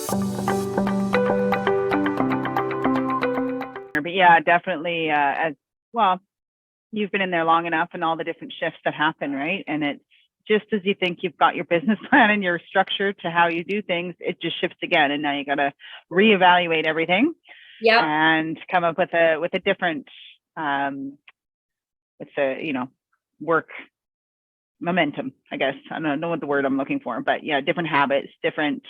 But yeah, definitely, as well, you've been in there long enough and all the different shifts that happen, right? And it's just as you think you've got your business plan and your structure to how you do things, it just shifts again. And now you got to reevaluate everything and come up with a different, work momentum, I guess. I don't know what the word I'm looking for, but yeah, different habits, different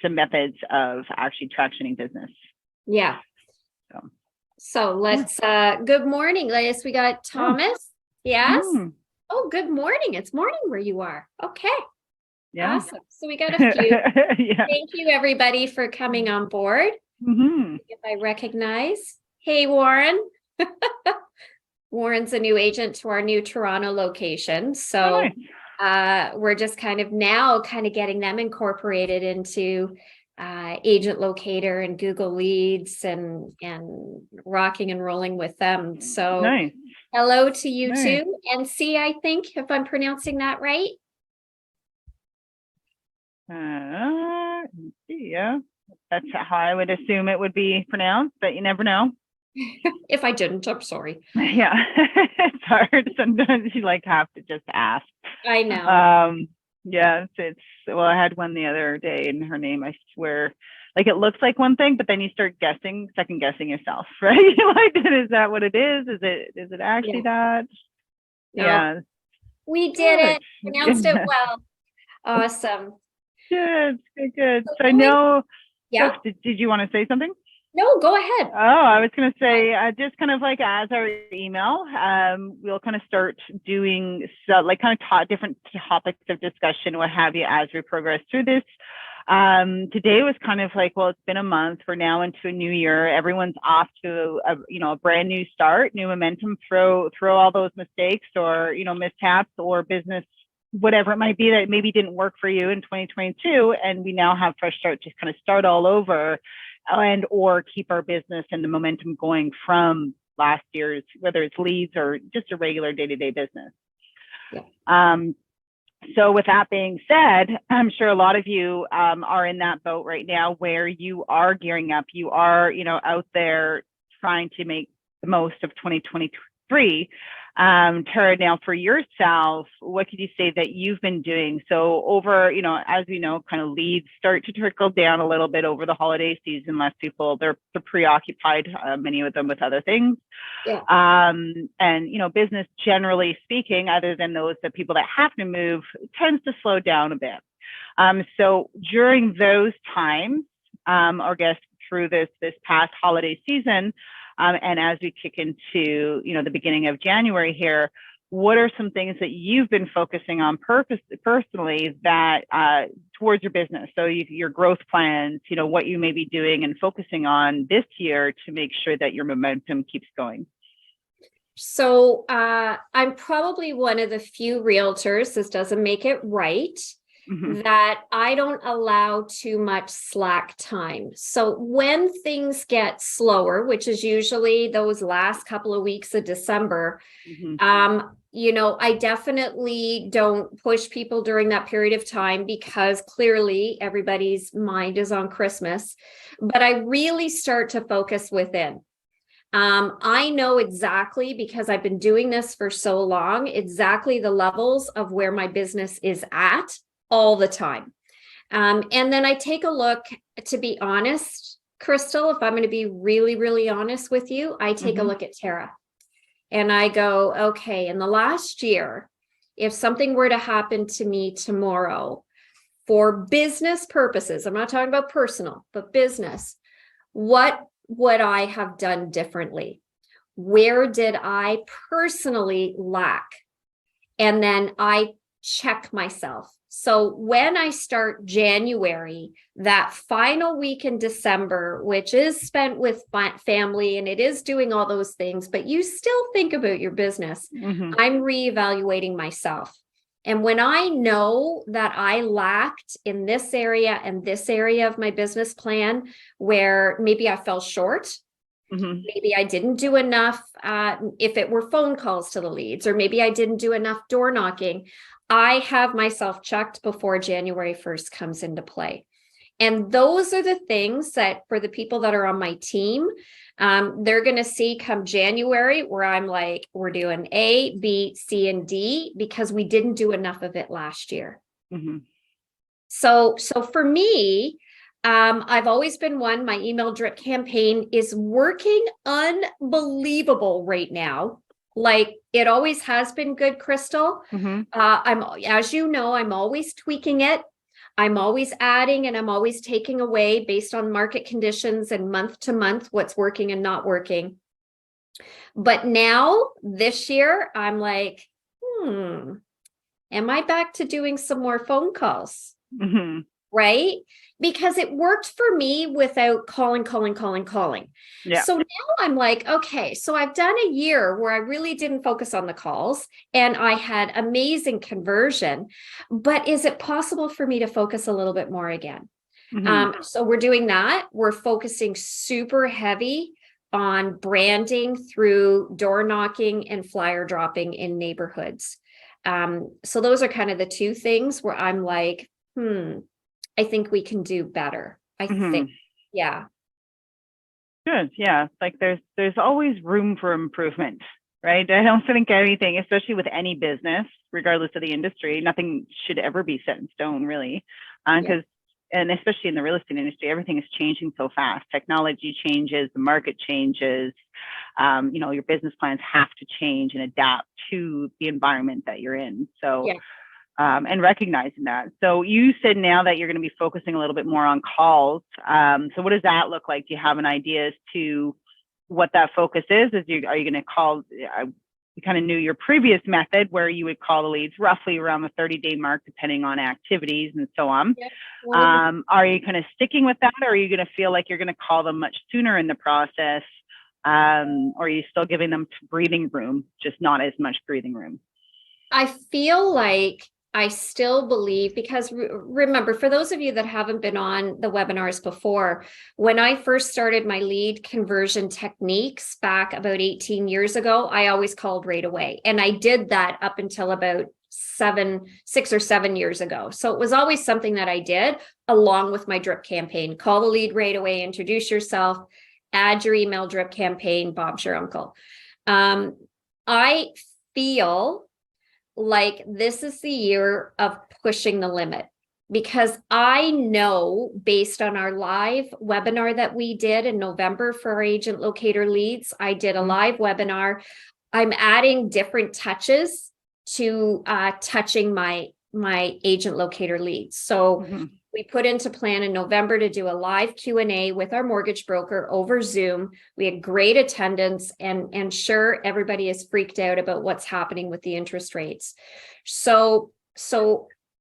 methods of actually tractioning business. Yeah. So let's, good morning, Baylis. We got Thomas. Yes. Oh, good morning. It's morning where you are. Okay. Yeah. Awesome. So we got a few. Yeah. Thank you, everybody, for coming on board. If I recognize. Hey, Warren. Warren's a new agent to our new Toronto location. So we're just kind of getting them incorporated into agent locator and Google Leads and rocking and rolling with them. So hello to you too. And C, I think, if I'm pronouncing that right. Yeah, that's how I would assume it would be pronounced, but you never know. If I didn't, I'm sorry. Yeah, it's hard. Sometimes you have to just ask. I know. Yeah, well, I had one the other day and her name, I swear, it looks like one thing, but then you start second guessing yourself, right? Is that what it is? Is it actually that? No. Yeah. We did it. Pronounced it well. Awesome. Good. So I know. Yeah. Did you want to say something? No, go ahead. Oh, I was going to say, just kind of as our email, we'll kind of start doing different topics of discussion, what have you, as we progress through this. Today was kind of it's been a month. We're now into a new year. Everyone's off to a brand new start, new momentum. Throw all those mistakes or mishaps or business, whatever it might be that maybe didn't work for you in 2022, and we now have fresh start to kind of start all over. And or keep our business and the momentum going from last year's, whether it's leads or just a regular day-to-day business. Yeah. So with that being said, I'm sure a lot of you are in that boat right now where you are gearing up. You are, out there trying to make the most of 2023. Tara, now for yourself, what could you say that you've been doing? So over, as we know, kind of leads start to trickle down a little bit over the holiday season. Less people, they're preoccupied, many of them with other things. Yeah. And, business generally speaking, other than those that people that have to move, tends to slow down a bit. So during those times, or I guess through this past holiday season, and as we kick into, the beginning of January here, what are some things that you've been focusing on personally that towards your business? So your growth plans, what you may be doing and focusing on this year to make sure that your momentum keeps going. So I'm probably one of the few realtors, this doesn't make it right, that I don't allow too much slack time. So when things get slower, which is usually those last couple of weeks of December, I definitely don't push people during that period of time because clearly everybody's mind is on Christmas, but I really start to focus within. I know exactly, because I've been doing this for so long, exactly the levels of where my business is at all the time. And then I take a look, to be honest, Crystal, if I'm going to be really, really honest with you, I take a look at Tara and I go, okay, in the last year, if something were to happen to me tomorrow for business purposes, I'm not talking about personal, but business, what would I have done differently? Where did I personally lack? And then I check myself. So when I start January, that final week in December, which is spent with family and it is doing all those things, but you still think about your business, I'm reevaluating myself. And when I know that I lacked in this area and this area of my business plan, where maybe I fell short, maybe I didn't do enough, if it were phone calls to the leads, or maybe I didn't do enough door knocking, I have myself checked before January 1st comes into play. And those are the things that for the people that are on my team, they're going to see come January where I'm like, we're doing A, B, C, and D because we didn't do enough of it last year. Mm-hmm. So for me, I've always been one, my email drip campaign is working unbelievable right now. Like it always has been good, Crystal. As you know, I'm always tweaking it. I'm always adding and I'm always taking away based on market conditions and month to month, what's working and not working. But now this year, I'm like, am I back to doing some more phone calls? Mm-hmm. Right? Because it worked for me without calling. Yeah. So now I'm like, okay, so I've done a year where I really didn't focus on the calls and I had amazing conversion, but is it possible for me to focus a little bit more again? Mm-hmm. So we're doing that. We're focusing super heavy on branding through door knocking and flyer dropping in neighborhoods. So those are kind of the two things where I'm like, I think we can do better. I think, yeah. Good. Yeah. Like there's always room for improvement, right? I don't think anything, especially with any business, regardless of the industry, nothing should ever be set in stone, really. Because, and especially in the real estate industry, everything is changing so fast. Technology changes, the market changes. Your business plans have to change and adapt to the environment that you're in. So, and recognizing that. So you said now that you're going to be focusing a little bit more on calls. So what does that look like? Do you have an idea as to what that focus is? Are you going to call, you kind of knew your previous method where you would call the leads roughly around the 30-day mark, depending on activities and so on. Are you kind of sticking with that, or are you going to feel like you're going to call them much sooner in the process? Or are you still giving them breathing room, just not as much breathing room? I feel like I still believe, because remember, for those of you that haven't been on the webinars before, when I first started my lead conversion techniques back about 18 years ago, I always called right away. And I did that up until about 6 or 7 years ago. So it was always something that I did along with my drip campaign. Call the lead right away, introduce yourself, add your email drip campaign, Bob's your uncle. I feel like this is the year of pushing the limit, because I know based on our live webinar that we did in November for our agent locator leads, I did a live webinar. I'm adding different touches to touching my agent locator leads. So we put into plan in November to do a live Q&A with our mortgage broker over Zoom. We had great attendance, and sure, everybody is freaked out about what's happening with the interest rates. So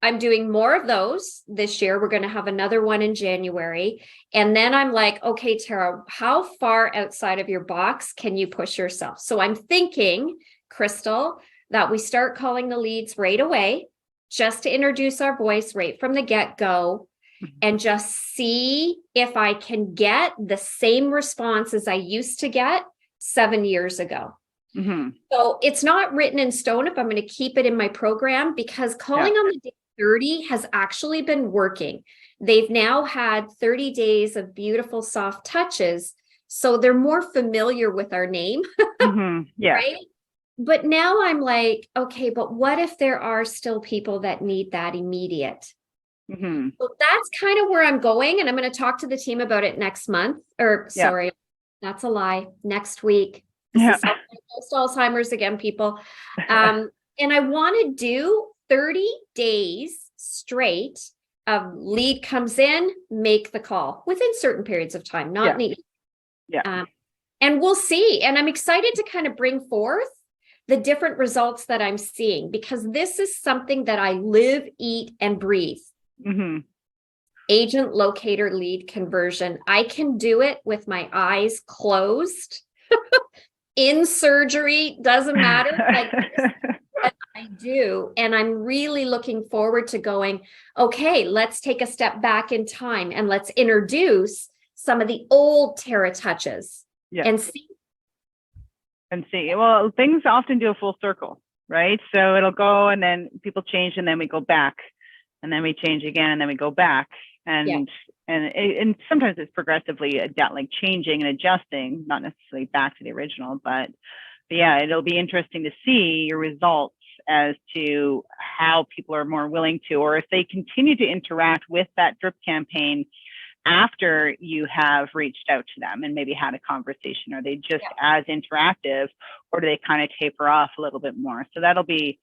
I'm doing more of those this year. We're going to have another one in January. And then I'm like, okay, Tara, how far outside of your box can you push yourself? So I'm thinking, Crystal, that we start calling the leads right away, just to introduce our voice right from the get-go, and just see if I can get the same response as I used to get 7 years ago. So it's not written in stone if I'm going to keep it in my program, because calling on the day 30 has actually been working. They've now had 30 days of beautiful soft touches, so they're more familiar with our name. Right? But now I'm like, okay, but what if there are still people that need that immediate? So that's kind of where I'm going. And I'm going to talk to the team about it next month, or sorry, that's a lie. Next week. This is Alzheimer's again, people. And I want to do 30 days straight of lead comes in, make the call within certain periods of time, not need. And we'll see. And I'm excited to kind of bring forth the different results that I'm seeing, because this is something that I live, eat, and breathe. Agent locator lead conversion. I can do it with my eyes closed, in surgery, doesn't matter. Like, what I do. And I'm really looking forward to going, okay, let's take a step back in time and let's introduce some of the old Tara touches and see. Well, things often do a full circle, right? So it'll go, and then people change, and then we go back, and then we change again, and then we go back. And and sometimes it's progressively like changing and adjusting, not necessarily back to the original, but yeah, it'll be interesting to see your results as to how people are more willing to, or if they continue to interact with that drip campaign after you have reached out to them and maybe had a conversation. Are they just as interactive, or do they kind of taper off a little bit more? So that'll be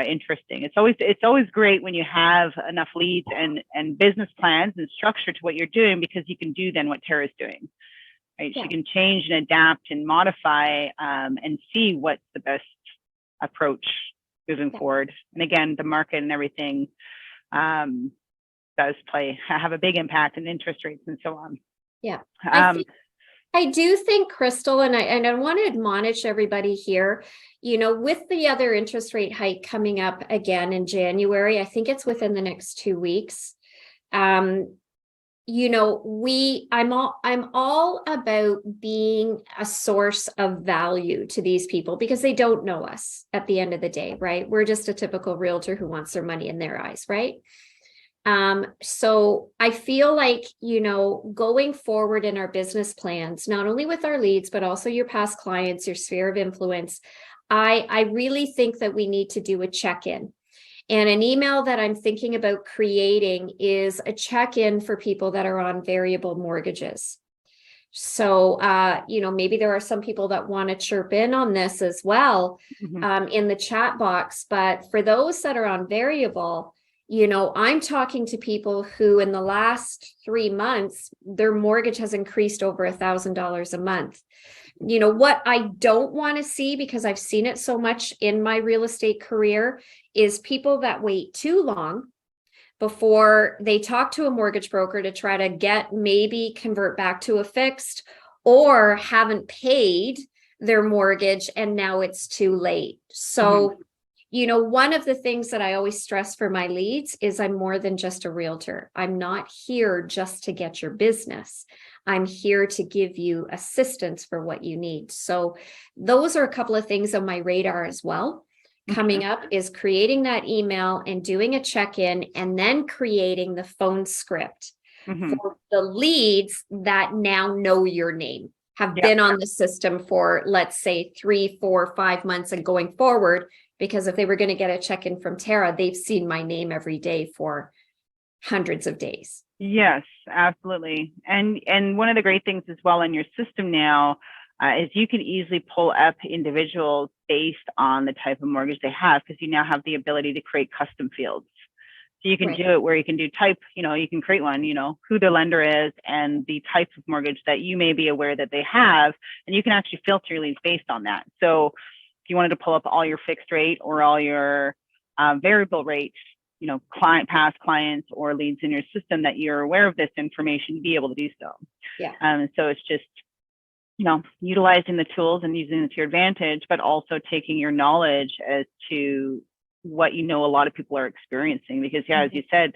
interesting. It's always great when you have enough leads and business plans and structure to what you're doing, because you can do then what Tara's doing. Right? Yeah. She can change and adapt and modify and see what's the best approach moving forward. And again, the market and everything does have a big impact in interest rates and so on. Yeah. I do think, Crystal, and I want to admonish everybody here, with the other interest rate hike coming up again in January, I think it's within the next 2 weeks. I'm all about being a source of value to these people, because they don't know us at the end of the day, right? We're just a typical realtor who wants their money in their eyes, right? So I feel like, going forward in our business plans, not only with our leads, but also your past clients, your sphere of influence, I really think that we need to do a check-in. And an email that I'm thinking about creating is a check-in for people that are on variable mortgages. So, maybe there are some people that want to chirp in on this as well, in the chat box. But for those that are on variable, I'm talking to people who in the last 3 months, their mortgage has increased over $1,000 a month. What I don't want to see, because I've seen it so much in my real estate career, is people that wait too long before they talk to a mortgage broker to try to maybe convert back to a fixed, or haven't paid their mortgage and now it's too late. So one of the things that I always stress for my leads is I'm more than just a realtor. I'm not here just to get your business. I'm here to give you assistance for what you need. So those are a couple of things on my radar as well. Coming up is creating that email and doing a check-in, and then creating the phone script for the leads that now know your name, have been on the system for, let's say, 3, 4, 5 months and going forward. Because if they were going to get a check-in from Tara, they've seen my name every day for hundreds of days. Yes, absolutely. And one of the great things as well in your system now is you can easily pull up individuals based on the type of mortgage they have, because you now have the ability to create custom fields. So you can do it where you can do type, you can create one, who the lender is and the type of mortgage that you may be aware that they have, and you can actually filter your leads based on that. So if you wanted to pull up all your fixed rate or all your variable rate, past clients or leads in your system that you're aware of this information, be able to do so. Yeah. So it's just, utilizing the tools and using it to your advantage, but also taking your knowledge as to what a lot of people are experiencing. Because as you said,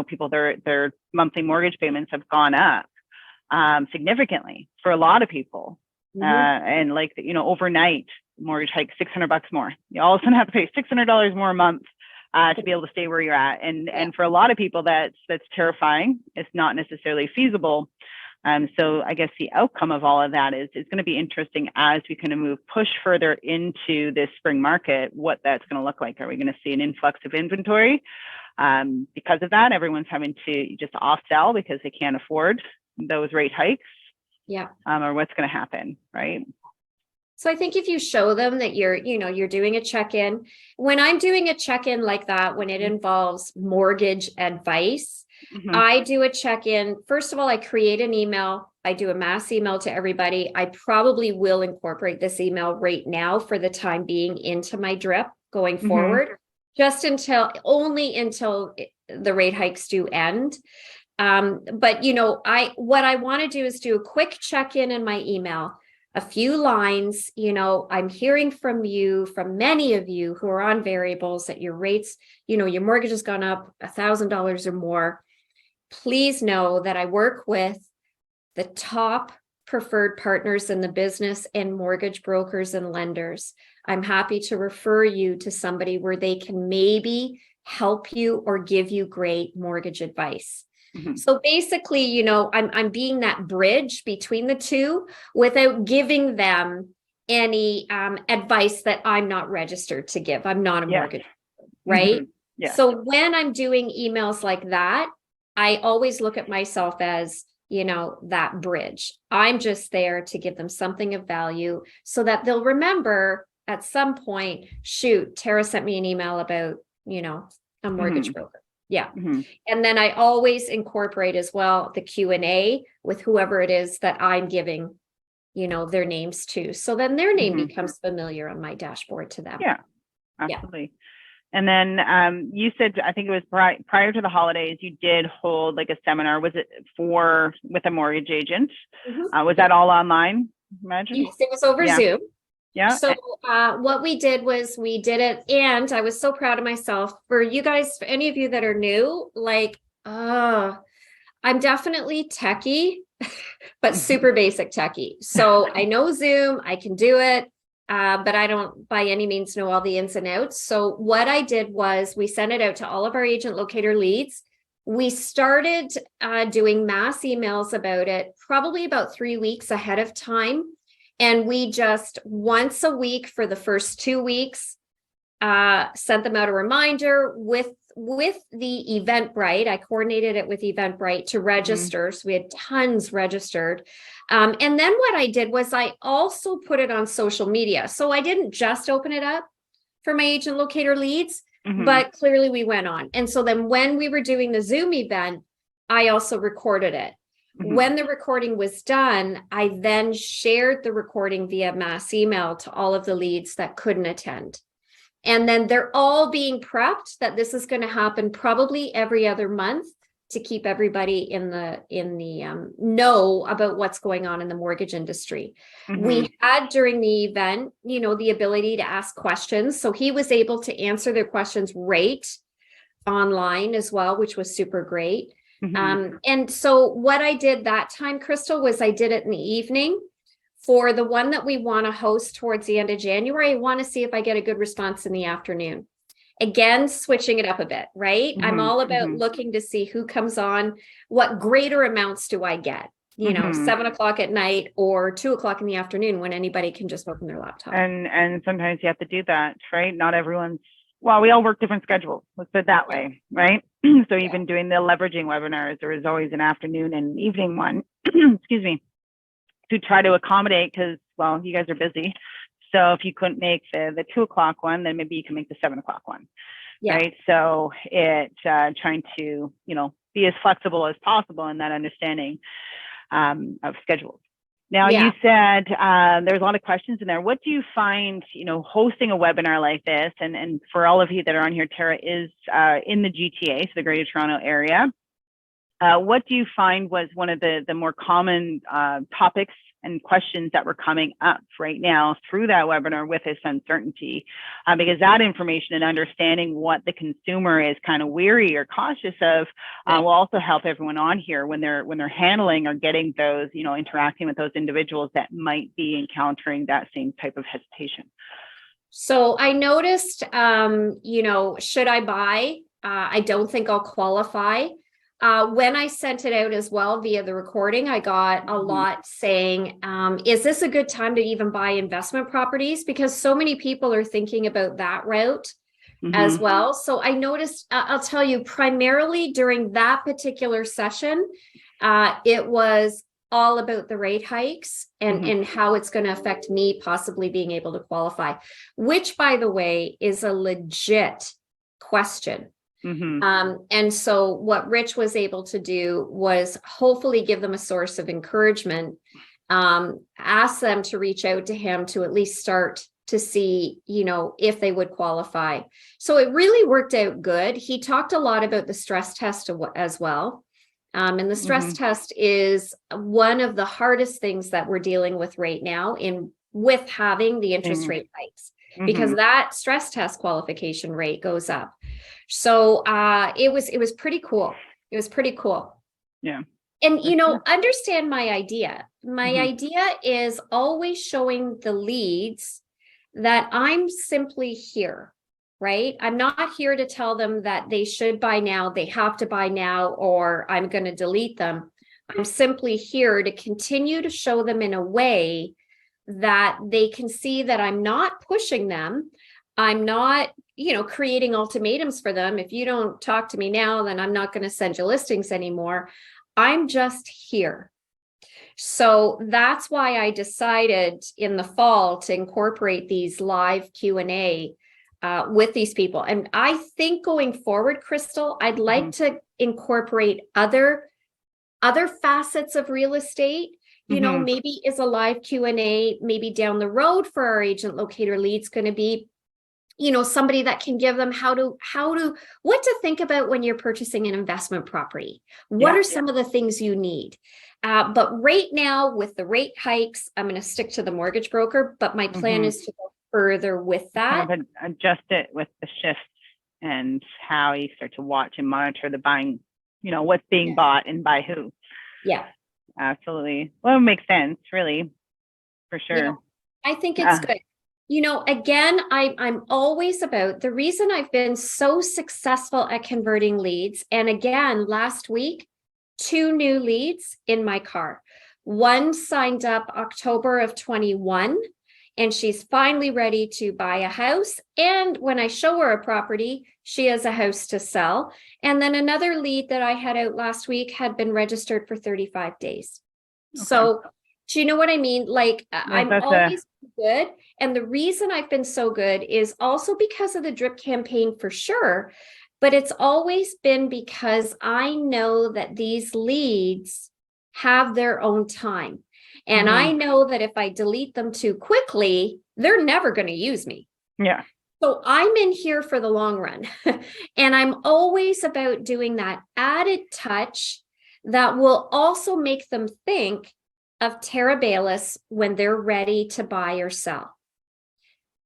people, their monthly mortgage payments have gone up significantly for a lot of people. And overnight mortgage hike, $600 more. You all of a sudden have to pay $600 more a month to be able to stay where you're at. And for a lot of people, that's terrifying. It's not necessarily feasible. So I guess the outcome of all of that is it's going to be interesting as we kind of push further into this spring market, what that's going to look like. Are we going to see an influx of inventory? Because of that, everyone's having to just off sell because they can't afford those rate hikes. Or what's going to happen, right? So I think if you show them that you're doing a check-in, when I'm doing a check-in like that, when it involves mortgage advice, I do a check-in. First of all, I create an email. I do a mass email to everybody. I probably will incorporate this email right now for the time being into my drip going forward, just until the rate hikes do end. But what I want to do is do a quick check-in in my email, a few lines. I'm hearing from many of you who are on variables that your rates, your mortgage has gone up $1,000 or more. Please know that I work with the top preferred partners in the business and mortgage brokers and lenders. I'm happy to refer you to somebody where they can maybe help you or give you great mortgage advice. So basically, you know, I'm being that bridge between the two without giving them any advice that I'm not registered to give. I'm not a mortgage, right? Yeah. So when I'm doing emails like that, I always look at myself as, you know, that bridge. I'm just there to give them something of value so that they'll remember at some point, shoot, Tara sent me an email about, you know, a mortgage broker. Yeah. And then I always incorporate as well the Q&A with whoever it is that I'm giving, you know, their names to. So then their name becomes familiar on my dashboard to them. Yeah, absolutely. And then you said, I think it was prior to the holidays, you did hold like a seminar. Was it with a mortgage agent? Was that all online? Imagine? Yes, it was over Zoom. Yeah. So what we did was we did it, and I was so proud of myself. For you guys, for any of you that are new, like, I'm definitely techie, but super basic techie. So I know Zoom, I can do it, but I don't by any means know all the ins and outs. So what I did was we sent it out to all of our agent locator leads. We started doing mass emails about it probably about 3 weeks ahead of time. And we just once a week for the first 2 weeks, sent them out a reminder with the Eventbrite. I coordinated it with Eventbrite to register. So we had tons registered. And then what I did was I also put it on social media. So I didn't just open it up for my agent locator leads, but clearly we went on. And so then when we were doing the Zoom event, I also recorded it. When the recording was done, I then shared the recording via mass email to all of the leads that couldn't attend. And then they're all being prepped that this is going to happen probably every other month to keep everybody in the know about what's going on in the mortgage industry. We had during the event, you know, the ability to ask questions. So he was able to answer their questions right online as well, which was super great. And so what I did that time, Crystal, was I did it in the evening. For the one that we want to host towards the end of January, I want to see if I get a good response in the afternoon. Again, switching it up a bit, right? I'm all about looking to see who comes on, what greater amounts do I get, you know, 7 o'clock at night or 2 o'clock in the afternoon when anybody can just open their laptop. And sometimes you have to do that, right? Not everyone's, well, we all work different schedules, let's put it that way, right? So even doing the leveraging webinars, there is always an afternoon and evening one, excuse me, to try to accommodate, because, well, you guys are busy. So if you couldn't make the 2 o'clock one, then maybe you can make the 7 o'clock one, right? So it's trying to, you know, be as flexible as possible in that understanding of schedules. Now, you said there's a lot of questions in there. What do you find, you know, hosting a webinar like this, and for all of you that are on here, Tara is in the GTA, so the Greater Toronto Area. What do you find was one of the more common topics and questions that were coming up right now through that webinar with this uncertainty? Because that information and understanding what the consumer is kind of weary or cautious of will also help everyone on here when they're handling or getting those, you know, interacting with those individuals that might be encountering that same type of hesitation. So I noticed, you know, should I buy? I don't think I'll qualify. When I sent it out as well via the recording, I got a lot saying, is this a good time to even buy investment properties? Because so many people are thinking about that route as well. So I noticed, I'll tell you, primarily during that particular session, it was all about the rate hikes and how it's going to affect me possibly being able to qualify, which, by the way, is a legit question. And so what Rich was able to do was hopefully give them a source of encouragement, ask them to reach out to him to at least start to see, you know, if they would qualify. So it really worked out good. He talked a lot about the stress test as well. And the stress test is one of the hardest things that we're dealing with right now with having the interest rate hikes, because that stress test qualification rate goes up. So it was pretty cool. It was pretty cool. Yeah. And, you know, understand my idea. My idea is always showing the leads that I'm simply here. right? I'm not here to tell them that they should buy now, they have to buy now, or I'm going to delete them. I'm simply here to continue to show them in a way that they can see that I'm not pushing them. I'm not, creating ultimatums for them. If you don't talk to me now, then I'm not going to send you listings anymore. I'm just here. So that's why I decided in the fall to incorporate these live Q&A with these people. And I think going forward, Crystal, I'd like to incorporate other facets of real estate. Maybe is a live Q&A, maybe down the road for our agent locator leads going to be, somebody that can give them what to think about when you're purchasing an investment property. What are some of the things you need? But right now with the rate hikes, I'm going to stick to the mortgage broker, but my plan is to go further with that. Kind of adjust it with the shifts and how you start to watch and monitor the buying, what's being bought and by who. Yeah. Absolutely. Well, it makes sense, really, for sure. I think it's good. Again, I'm always about the reason I've been so successful at converting leads. And again, last week, 2 new leads in my car. One signed up October of 21, and she's finally ready to buy a house. And when I show her a property, she has a house to sell. And then another lead that I had out last week had been registered for 35 days. Okay. So do you know what I mean? Like, I'm always good. And the reason I've been so good is also because of the drip campaign for sure. But it's always been because I know that these leads have their own time. And I know that if I delete them too quickly, they're never going to use me. Yeah. So I'm in here for the long run. And I'm always about doing that added touch that will also make them think of Tara Baylis when they're ready to buy or sell.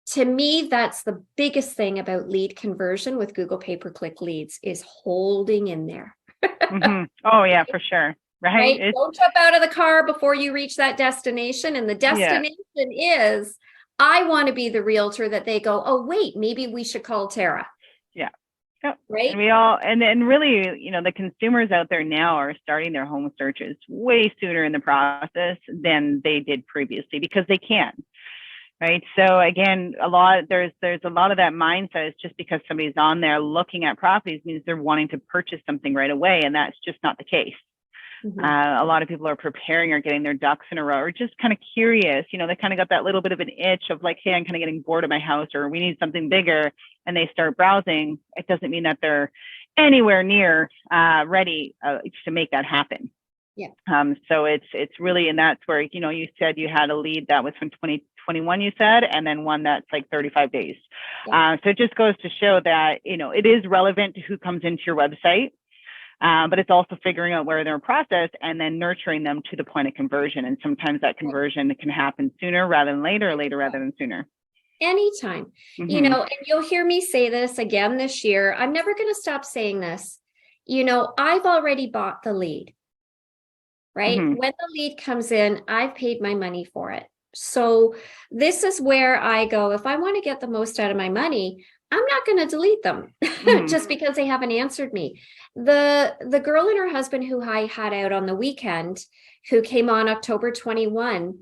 To me, that's the biggest thing about lead conversion with Google pay-per-click leads is holding in there. Oh, yeah, for sure. Right. Don't jump out of the car before you reach that destination. And the destination is, I want to be the realtor that they go, oh, wait, maybe we should call Tara. Yeah. Yep. Right. And we all, and really, the consumers out there now are starting their home searches way sooner in the process than they did previously because they can. Right. So again, there's a lot of that mindset is just because somebody's on there looking at properties means they're wanting to purchase something right away. And that's just not the case. A lot of people are preparing or getting their ducks in a row or just kind of curious. They kind of got that little bit of an itch of like, hey, I'm kind of getting bored of my house or we need something bigger. And they start browsing. It doesn't mean that they're anywhere near ready to make that happen. Yeah. So it's really, and that's where, you said you had a lead that was from 2021, you said, and then one that's like 35 days. Yeah. So it just goes to show that, it is relevant to who comes into your website. But it's also figuring out where they're in process and then nurturing them to the point of conversion. And sometimes that conversion can happen sooner rather than later, or later rather than sooner. Anytime, and you'll hear me say this again this year. I'm never going to stop saying this. I've already bought the lead, right? When the lead comes in, I've paid my money for it. So this is where I go, if I want to get the most out of my money, I'm not going to delete them just because they haven't answered me. The girl and her husband who I had out on the weekend, who came on October 21,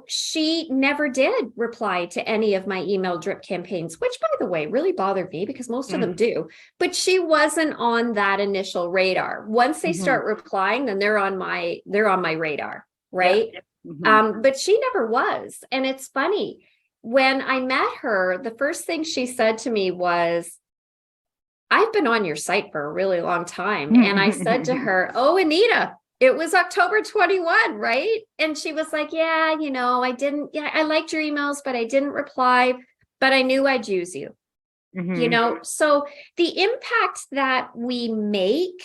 she never did reply to any of my email drip campaigns, which by the way, really bothered me because most of them do, but she wasn't on that initial radar. Once they start replying, then they're on my radar. Right. But she never was. And it's funny. When I met her, the first thing she said to me was, I've been on your site for a really long time. And I said to her, oh, Anita, it was October 21, right? And she was like, I liked your emails, but I didn't reply, but I knew I'd use you. So the impact that we make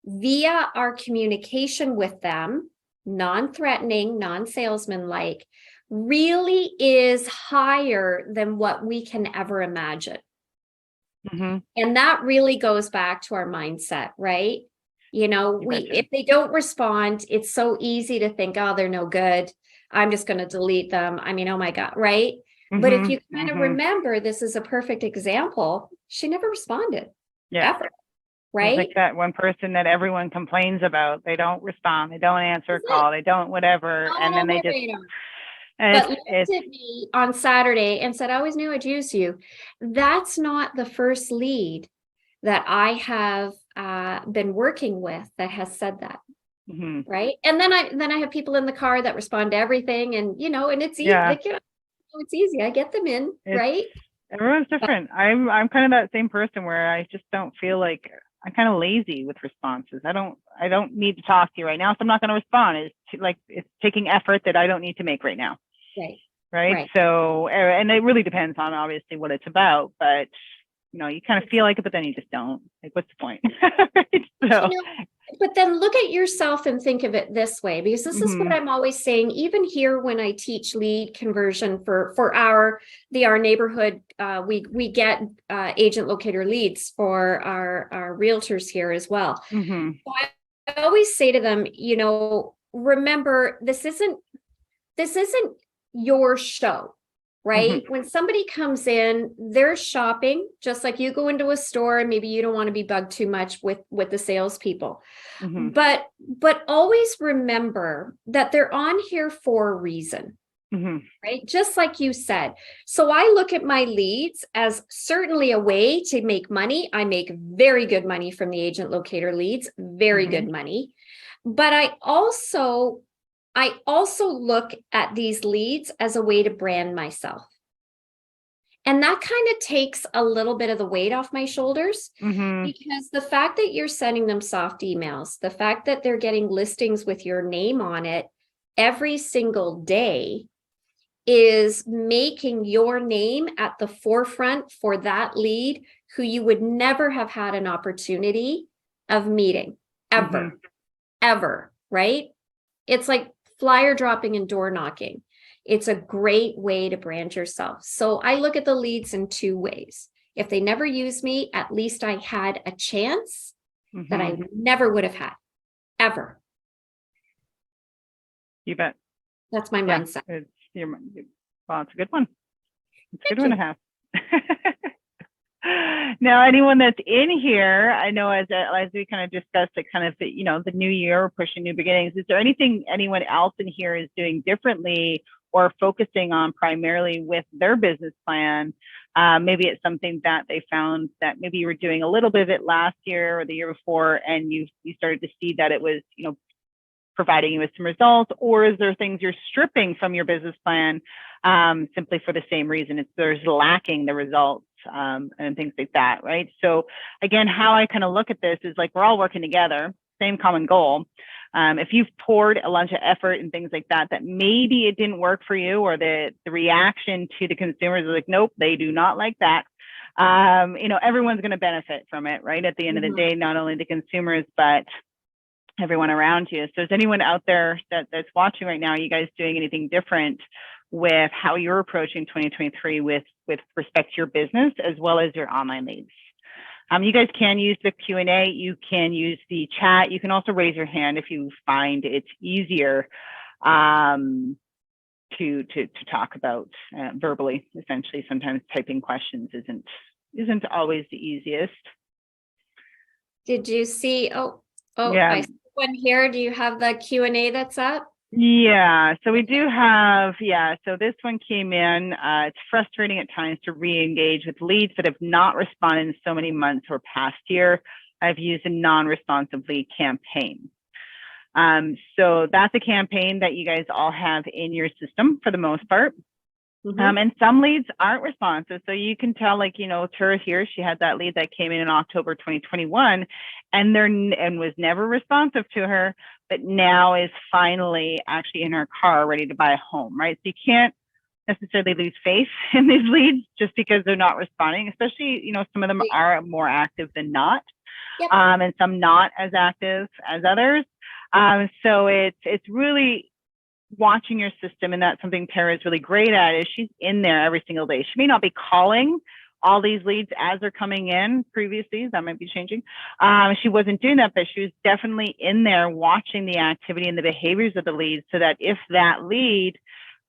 via our communication with them, non-threatening, non-salesman-like, really is higher than what we can ever imagine. And that really goes back to our mindset, right? If they don't respond, it's so easy to think, oh, they're no good. I'm just going to delete them. I mean, oh my God, right? But if you kind of remember, this is a perfect example. She never responded. Yeah. Ever. Right? It's like that one person that everyone complains about. They don't respond. They don't answer a call. They don't whatever. Not and then on they my just. radar. But looked at me on Saturday and said, I always knew I'd use you. That's not the first lead that I have been working with that has said that. Right. And then I have people in the car that respond to everything, and and it's easy. Yeah. It's easy. I get them in, right? Everyone's different. I'm kind of that same person where I just don't feel like I'm kind of lazy with responses. I don't need to talk to you right now, so I'm not going to respond. It's taking effort that I don't need to make right now. Right. So, and it really depends on obviously what it's about, but you kind of feel like it, but then you just don't. Like, what's the point? Right? So. But then look at yourself and think of it this way, because this is what I'm always saying, even here when I teach lead conversion for our neighborhood, we get agent locator leads for our realtors here as well. So I always say to them, remember, this isn't your show. Right? When somebody comes in, they're shopping, just like you go into a store and maybe you don't want to be bugged too much with the salespeople. But always remember that they're on here for a reason, right? Just like you said. So I look at my leads as certainly a way to make money. I make very good money from the agent locator leads, very good money. But I also look at these leads as a way to brand myself. And that kind of takes a little bit of the weight off my shoulders, because the fact that you're sending them soft emails, the fact that they're getting listings with your name on it every single day is making your name at the forefront for that lead who you would never have had an opportunity of meeting ever, right? It's like flyer dropping and door knocking. It's a great way to brand yourself. So I look at the leads in two ways. If they never use me, at least I had a chance that I never would have had, ever. You bet. That's my mindset. Well, it's a good one. It's a good one to have. Now, anyone that's in here, I know as we kind of discussed, like kind of the new year, pushing new beginnings. Is there anything anyone else in here is doing differently or focusing on primarily with their business plan? Maybe it's something that they found that maybe you were doing a little bit of it last year or the year before, and you started to see that it was providing you with some results, or is there things you're stripping from your business plan simply for the same reason? There's lacking the results and things like that, right? So again, how I kind of look at this is like we're all working together, same common goal. If you've poured a bunch of effort and things like that maybe it didn't work for you, or the reaction to the consumers is like, nope, they do not like that. Everyone's going to benefit from it, right? At the end of the day, not only the consumers, but everyone around you. So is anyone out there that's watching right now, are you guys doing anything different with how you're approaching 2023 with respect to your business as well as your online leads? You guys can use the Q&A. You can use the chat. You can also raise your hand if you find it's easier to talk about verbally. Essentially, sometimes typing questions isn't always the easiest. Did you see? Oh, yeah. I see one here. Do you have the Q&A that's up? Yeah, so we do have, so this one came in. It's frustrating at times to re-engage with leads that have not responded in so many months or past year. I've used a non-responsive lead campaign. So that's a campaign that you guys all have in your system for the most part. And some leads aren't responsive. So you can tell, like, Tura here, she had that lead that came in October 2021 and was never responsive to her, but now is finally actually in her car ready to buy a home, right? So you can't necessarily lose faith in these leads just because they're not responding, especially, some of them are more active than not, and some not as active as others. So it's really watching your system, and that's something Tara is really great at, is she's in there every single day. She may not be calling all these leads as they're coming in. Previously, that might be changing. She wasn't doing that, but she was definitely in there watching the activity and the behaviors of the leads, so that if that lead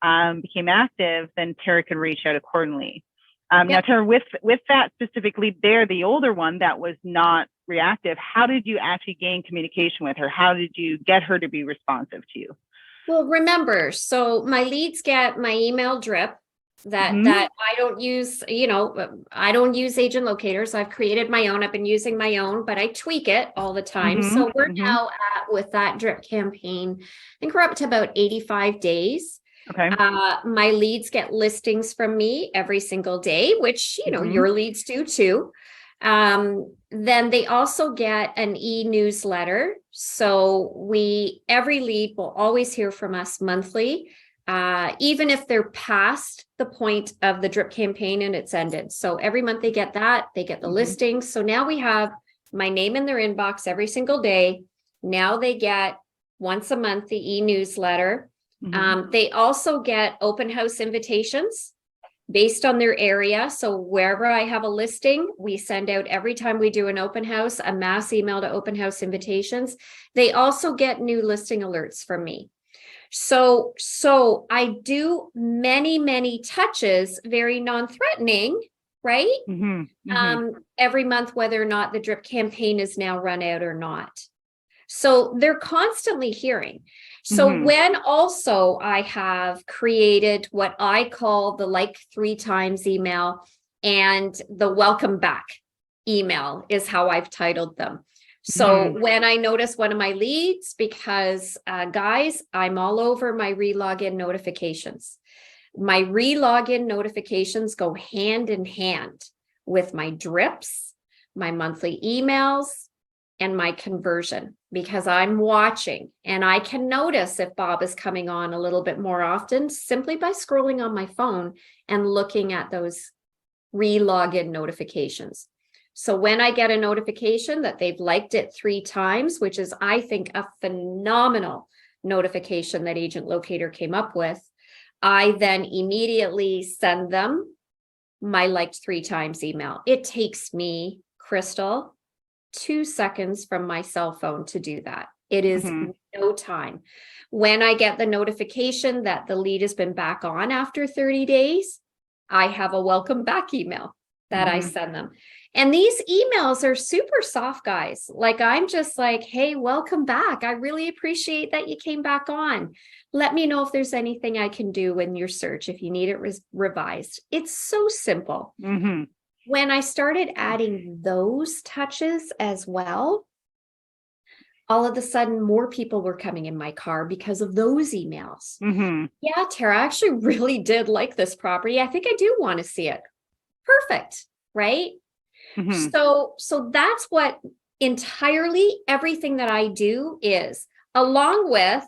became active, then Tara could reach out accordingly. Now, Yep. Tara, with that specific lead there, the older one that was not reactive, how did you actually gain communication with her? How did you get her to be responsive to you? Well, remember, so my leads get my email drip that I don't use, I don't use agent locators. I've created my own. I've been using my own, but I tweak it all the time. So we're now at, with that drip campaign, I think we're up to about 85 days. Okay. My leads get listings from me every single day, which, your leads do too. Then they also get an e-newsletter. So every lead will always hear from us monthly, even if they're past the point of the drip campaign and it's ended. So every month they get that, they get the listings. So now we have my name in their inbox every single day. Now they get once a month the e-newsletter. They also get open house invitations based on their area. So wherever I have a listing, we send out every time we do an open house, a mass email to open house invitations. They also get new listing alerts from me. So I do many, many touches, very non-threatening, right? Every month, whether or not the drip campaign is now run out or not. So they're constantly hearing. So when also I have created what I call the like 3 times email, and the welcome back email is how I've titled them. So when I notice one of my leads, because guys, I'm all over my relogin notifications. My relogin notifications go hand in hand with my drips, my monthly emails, and my conversion, because I'm watching and I can notice if Bob is coming on a little bit more often simply by scrolling on my phone and looking at those re-login notifications. So when I get a notification that they've liked it 3 times, which is, I think, a phenomenal notification that Agent Locator came up with, I then immediately send them my liked 3 times email. It takes me, Crystal, 2 seconds from my cell phone to do that. It is no time. When I get the notification that the lead has been back on after 30 days, I have a welcome back email that I send them. And these emails are super soft, guys. Like, I'm just like, hey, welcome back. I really appreciate that you came back on. Let me know if there's anything I can do in your search if you need it revised. It's so simple. When I started adding those touches as well, all of a sudden more people were coming in my car because of those emails. Yeah, Tara, I actually really did like this property. I think I do want to see it. Perfect, right? So that's what entirely everything that I do is, along with,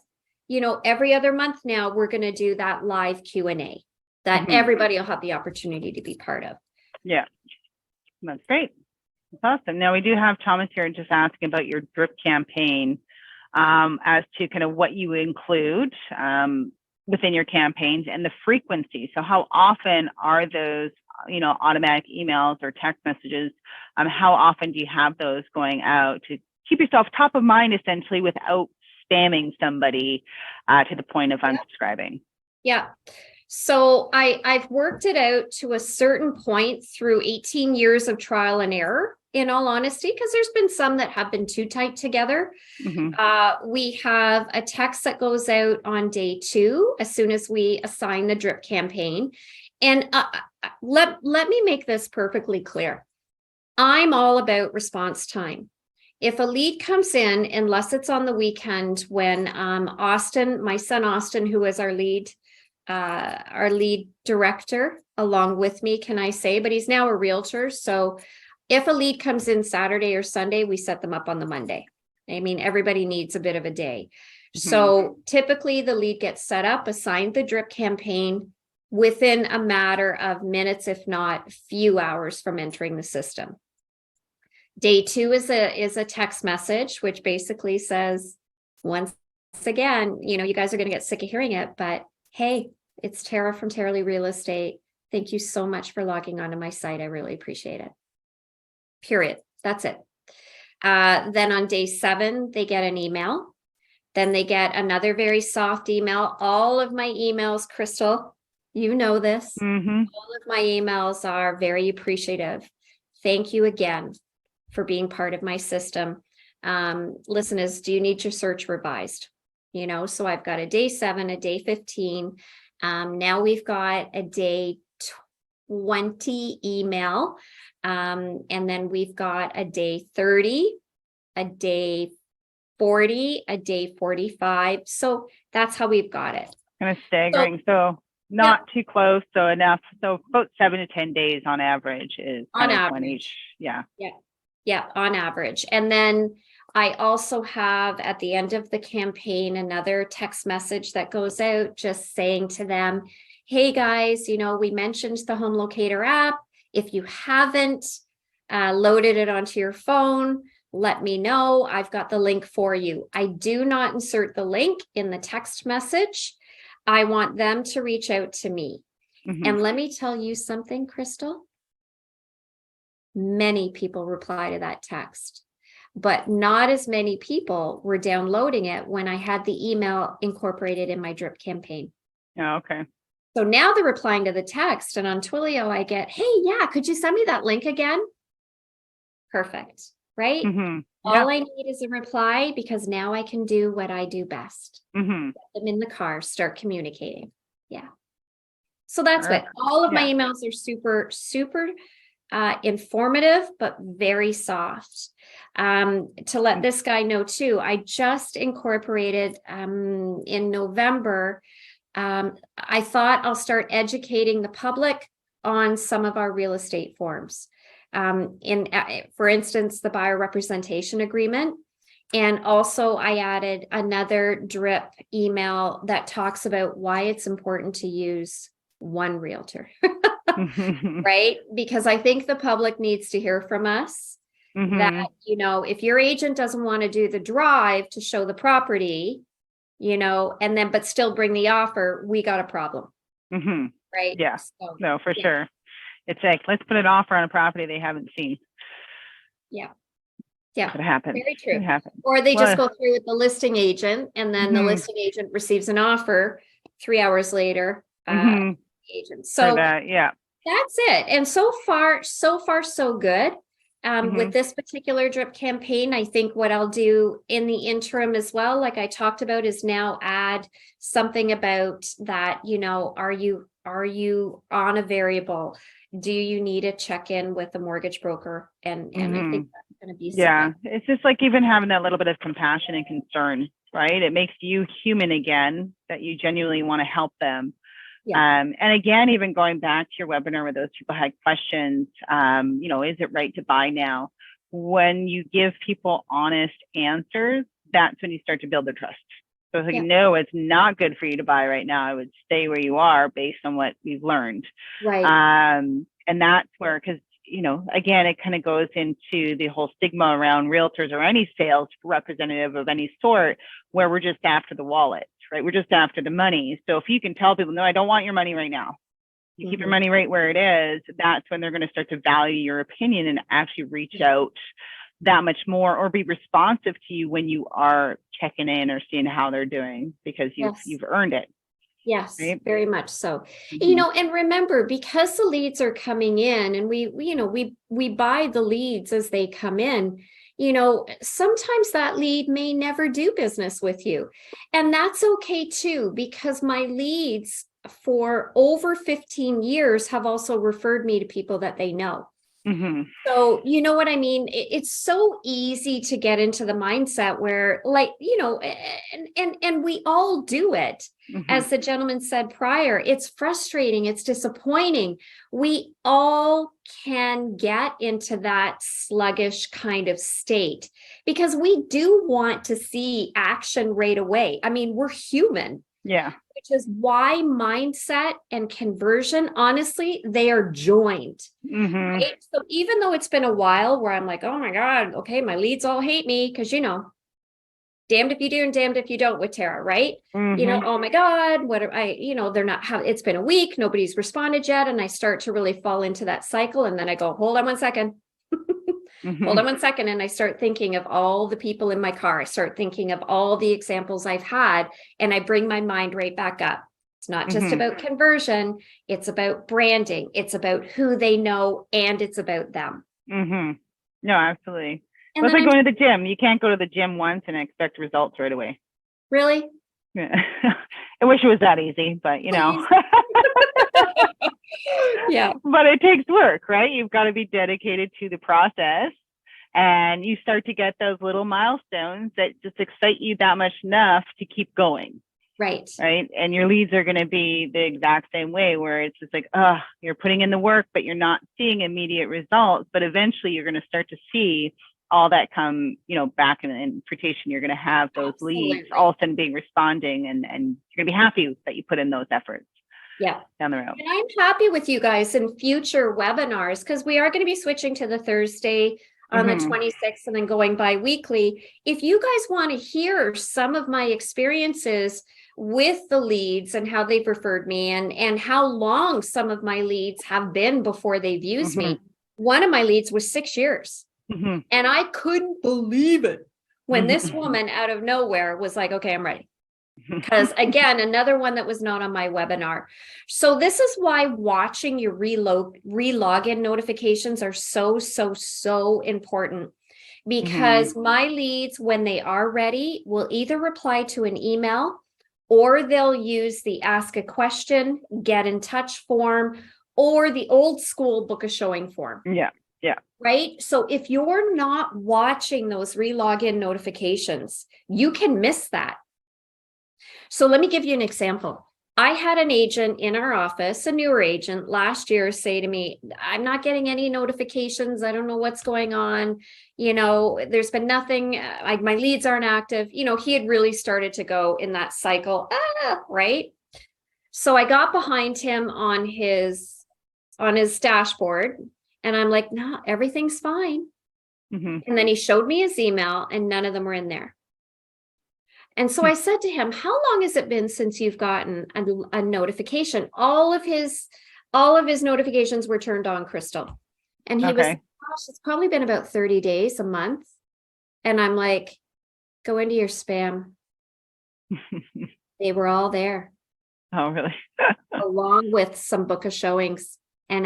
every other month now, we're going to do that live Q&A that everybody will have the opportunity to be part of. Yeah, that's great. That's awesome. Now we do have Thomas here just asking about your drip campaign, as to kind of what you include within your campaigns and the frequency. So how often are those, automatic emails or text messages? How often do you have those going out to keep yourself top of mind, essentially, without spamming somebody to the point of unsubscribing? Yeah. So I've worked it out to a certain point through 18 years of trial and error, in all honesty, because there's been some that have been too tight together. We have a text that goes out on day 2 as soon as we assign the drip campaign. And let me make this perfectly clear. I'm all about response time. If a lead comes in, unless it's on the weekend when Austin, my son Austin, who is our lead director along with me, can I say, but he's now a realtor. So if a lead comes in Saturday or Sunday, we set them up on the Monday. I mean, everybody needs a bit of a day. So typically the lead gets set up, assigned the drip campaign within a matter of minutes, if not few hours from entering the system. Day 2 is a text message, which basically says, once again, you guys are going to get sick of hearing it, but hey, it's Tara from Tara Lee Real Estate. Thank you so much for logging onto my site. I really appreciate it. Period. That's it. Then on day 7, they get an email Then they get another very soft email. All of my emails, Crystal, you know this. Mm-hmm. All of my emails are very appreciative. Thank you again for being part of my system. Listen, do you need your search revised? So I've got a day 7, a day 15. Now we've got a day 20 email. And then we've got a day 30, a day 40, a day 45. So that's how we've got it. Kind of staggering. So not too close. So enough. So about 7 to 10 days on average is on average. Yeah, on average. And then I also have at the end of the campaign another text message that goes out just saying to them, hey guys, we mentioned the home locator app. If you haven't loaded it onto your phone, let me know. I've got the link for you. I do not insert the link in the text message. I want them to reach out to me. Mm-hmm. And let me tell you something, Crystal. Many people reply to that text, but not as many people were downloading it when I had the email incorporated in my drip campaign. Oh, okay. So now they're replying to the text, and on Twilio I get, hey, yeah, could you send me that link again? Perfect, right? Mm-hmm. All I need is a reply, because now I can do what I do best. Mm-hmm. Get them in the car, start communicating. Yeah. So that's what all of my emails are super, super informative, but very soft. To let this guy know too, I just incorporated in November. I thought I'll start educating the public on some of our real estate forms. For instance, the buyer representation agreement. And also I added another drip email that talks about why it's important to use one realtor, right? Because I think the public needs to hear from us that, if your agent doesn't want to do the drive to show the property, but still bring the offer, we got a problem. Right? Yeah. So, no, for sure. It's like, let's put an offer on a property they haven't seen. Yeah. Yeah. It happens. Very true. It happens. Or they just go through with the listing agent, and then the listing agent receives an offer 3 hours later. Agent. So that's it. And so far, so good. With this particular drip campaign, I think what I'll do in the interim as well, like I talked about, is now add something about that, are you on a variable? Do you need a check-in with a mortgage broker? And I think that's going to be it's just like even having that little bit of compassion and concern, right? It makes you human again, that you genuinely want to help them. Yeah. And again, even going back to your webinar where those people had questions, is it right to buy now? When you give people honest answers, that's when you start to build the trust. So it's like, no, it's not good for you to buy right now. I would stay where you are based on what we've learned. Right. And that's where, because, again, it kind of goes into the whole stigma around realtors or any sales representative of any sort, where we're just after the wallet. Right. We're just after the money. So if you can tell people, no, I don't want your money right now. You keep your money right where it is. That's when they're going to start to value your opinion and actually reach out that much more, or be responsive to you when you are checking in or seeing how they're doing, because you've earned it. Yes, right? Very much so. And remember, because the leads are coming in, and we buy the leads as they come in, sometimes that lead may never do business with you. And that's okay too, because my leads for over 15 years have also referred me to people that they know. So, you know what I mean? It's so easy to get into the mindset where, like, and we all do it. As the gentleman said prior, it's frustrating. It's disappointing. We all can get into that sluggish kind of state, because we do want to see action right away. I mean, we're human. Yeah. Which is why mindset and conversion, honestly, they are joined. Right? So even though it's been a while where I'm like, oh my God, okay, my leads all hate me, because, damned if you do and damned if you don't with Tara, right? Oh my God, what are I, they're not, it's been a week, nobody's responded yet. And I start to really fall into that cycle. And then I go, hold on one second. Hold on one second. And I start thinking of all the people in my car. I start thinking of all the examples I've had, and I bring my mind right back up. It's not just about conversion. It's about branding. It's about who they know, and it's about them. No, absolutely. And Well, it's like going to the gym. You can't go to the gym once and expect results right away. Really? Yeah. I wish it was that easy, but Yeah. But it takes work, right? You've got to be dedicated to the process, and you start to get those little milestones that just excite you that much enough to keep going. Right. Right. And your leads are going to be the exact same way, where it's just like, you're putting in the work, but you're not seeing immediate results. But eventually you're going to start to see all that come, back in fruition. You're going to have those leads all of a sudden being responding, and you're going to be happy that you put in those efforts. Yeah. Down the road. And I'm happy with you guys in future webinars, because we are going to be switching to the Thursday on the 26th and then going bi-weekly. If you guys want to hear some of my experiences with the leads and how they've referred me, and how long some of my leads have been before they've used me. One of my leads was 6 years. And I couldn't believe it when this woman out of nowhere was like, okay, I'm ready. Because again, another one that was not on my webinar. So this is why watching your re-login notifications are so important, because my leads, when they are ready, will either reply to an email, or they'll use the ask a question, get in touch form, or the old school book a showing form. Yeah. Right. So if you're not watching those re-login notifications, you can miss that. So let me give you an example. I had an agent in our office, a newer agent last year, say to me, I'm not getting any notifications. I don't know what's going on. There's been nothing. My leads aren't active. He had really started to go in that cycle. Right. So I got behind him on his dashboard, and I'm like, no, everything's fine. And then he showed me his email, and none of them were in there. And so I said to him, how long has it been since you've gotten a notification? All of his notifications were turned on, Crystal. And he was, gosh, it's probably been about 30 days, a month. And I'm like, go into your spam. They were all there. Oh, really? Along with some book of showings and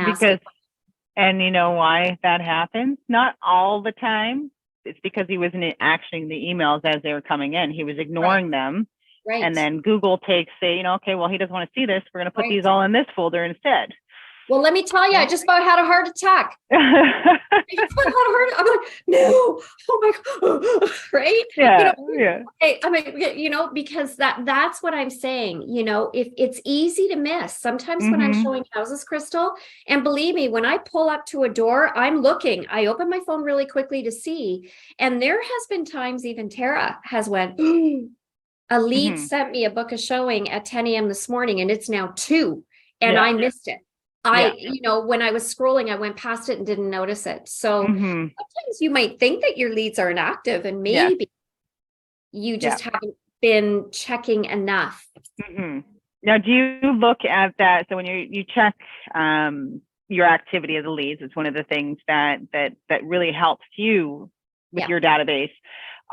and you know why that happens? Not all the time. It's because he wasn't actioning the emails as they were coming in. He was ignoring them. Right. And then Google takes, okay, well, he doesn't want to see this. We're going to put these all in this folder instead. Well, let me tell you, I just about had a heart attack. I'm like, no, oh my God, right? Yeah, I mean, because that's what I'm saying. If it's easy to miss, sometimes when I'm showing houses, Crystal, and believe me, when I pull up to a door, I'm looking. I open my phone really quickly to see, and there has been times even Tara has went. A lead sent me a book of showing at 10 a.m. this morning, and it's now 2, and I missed it. When I was scrolling, I went past it and didn't notice it. So sometimes you might think that your leads are inactive, and maybe you just haven't been checking enough. Now, do you look at that? So when you check your activity of the leads, it's one of the things that really helps you with your database.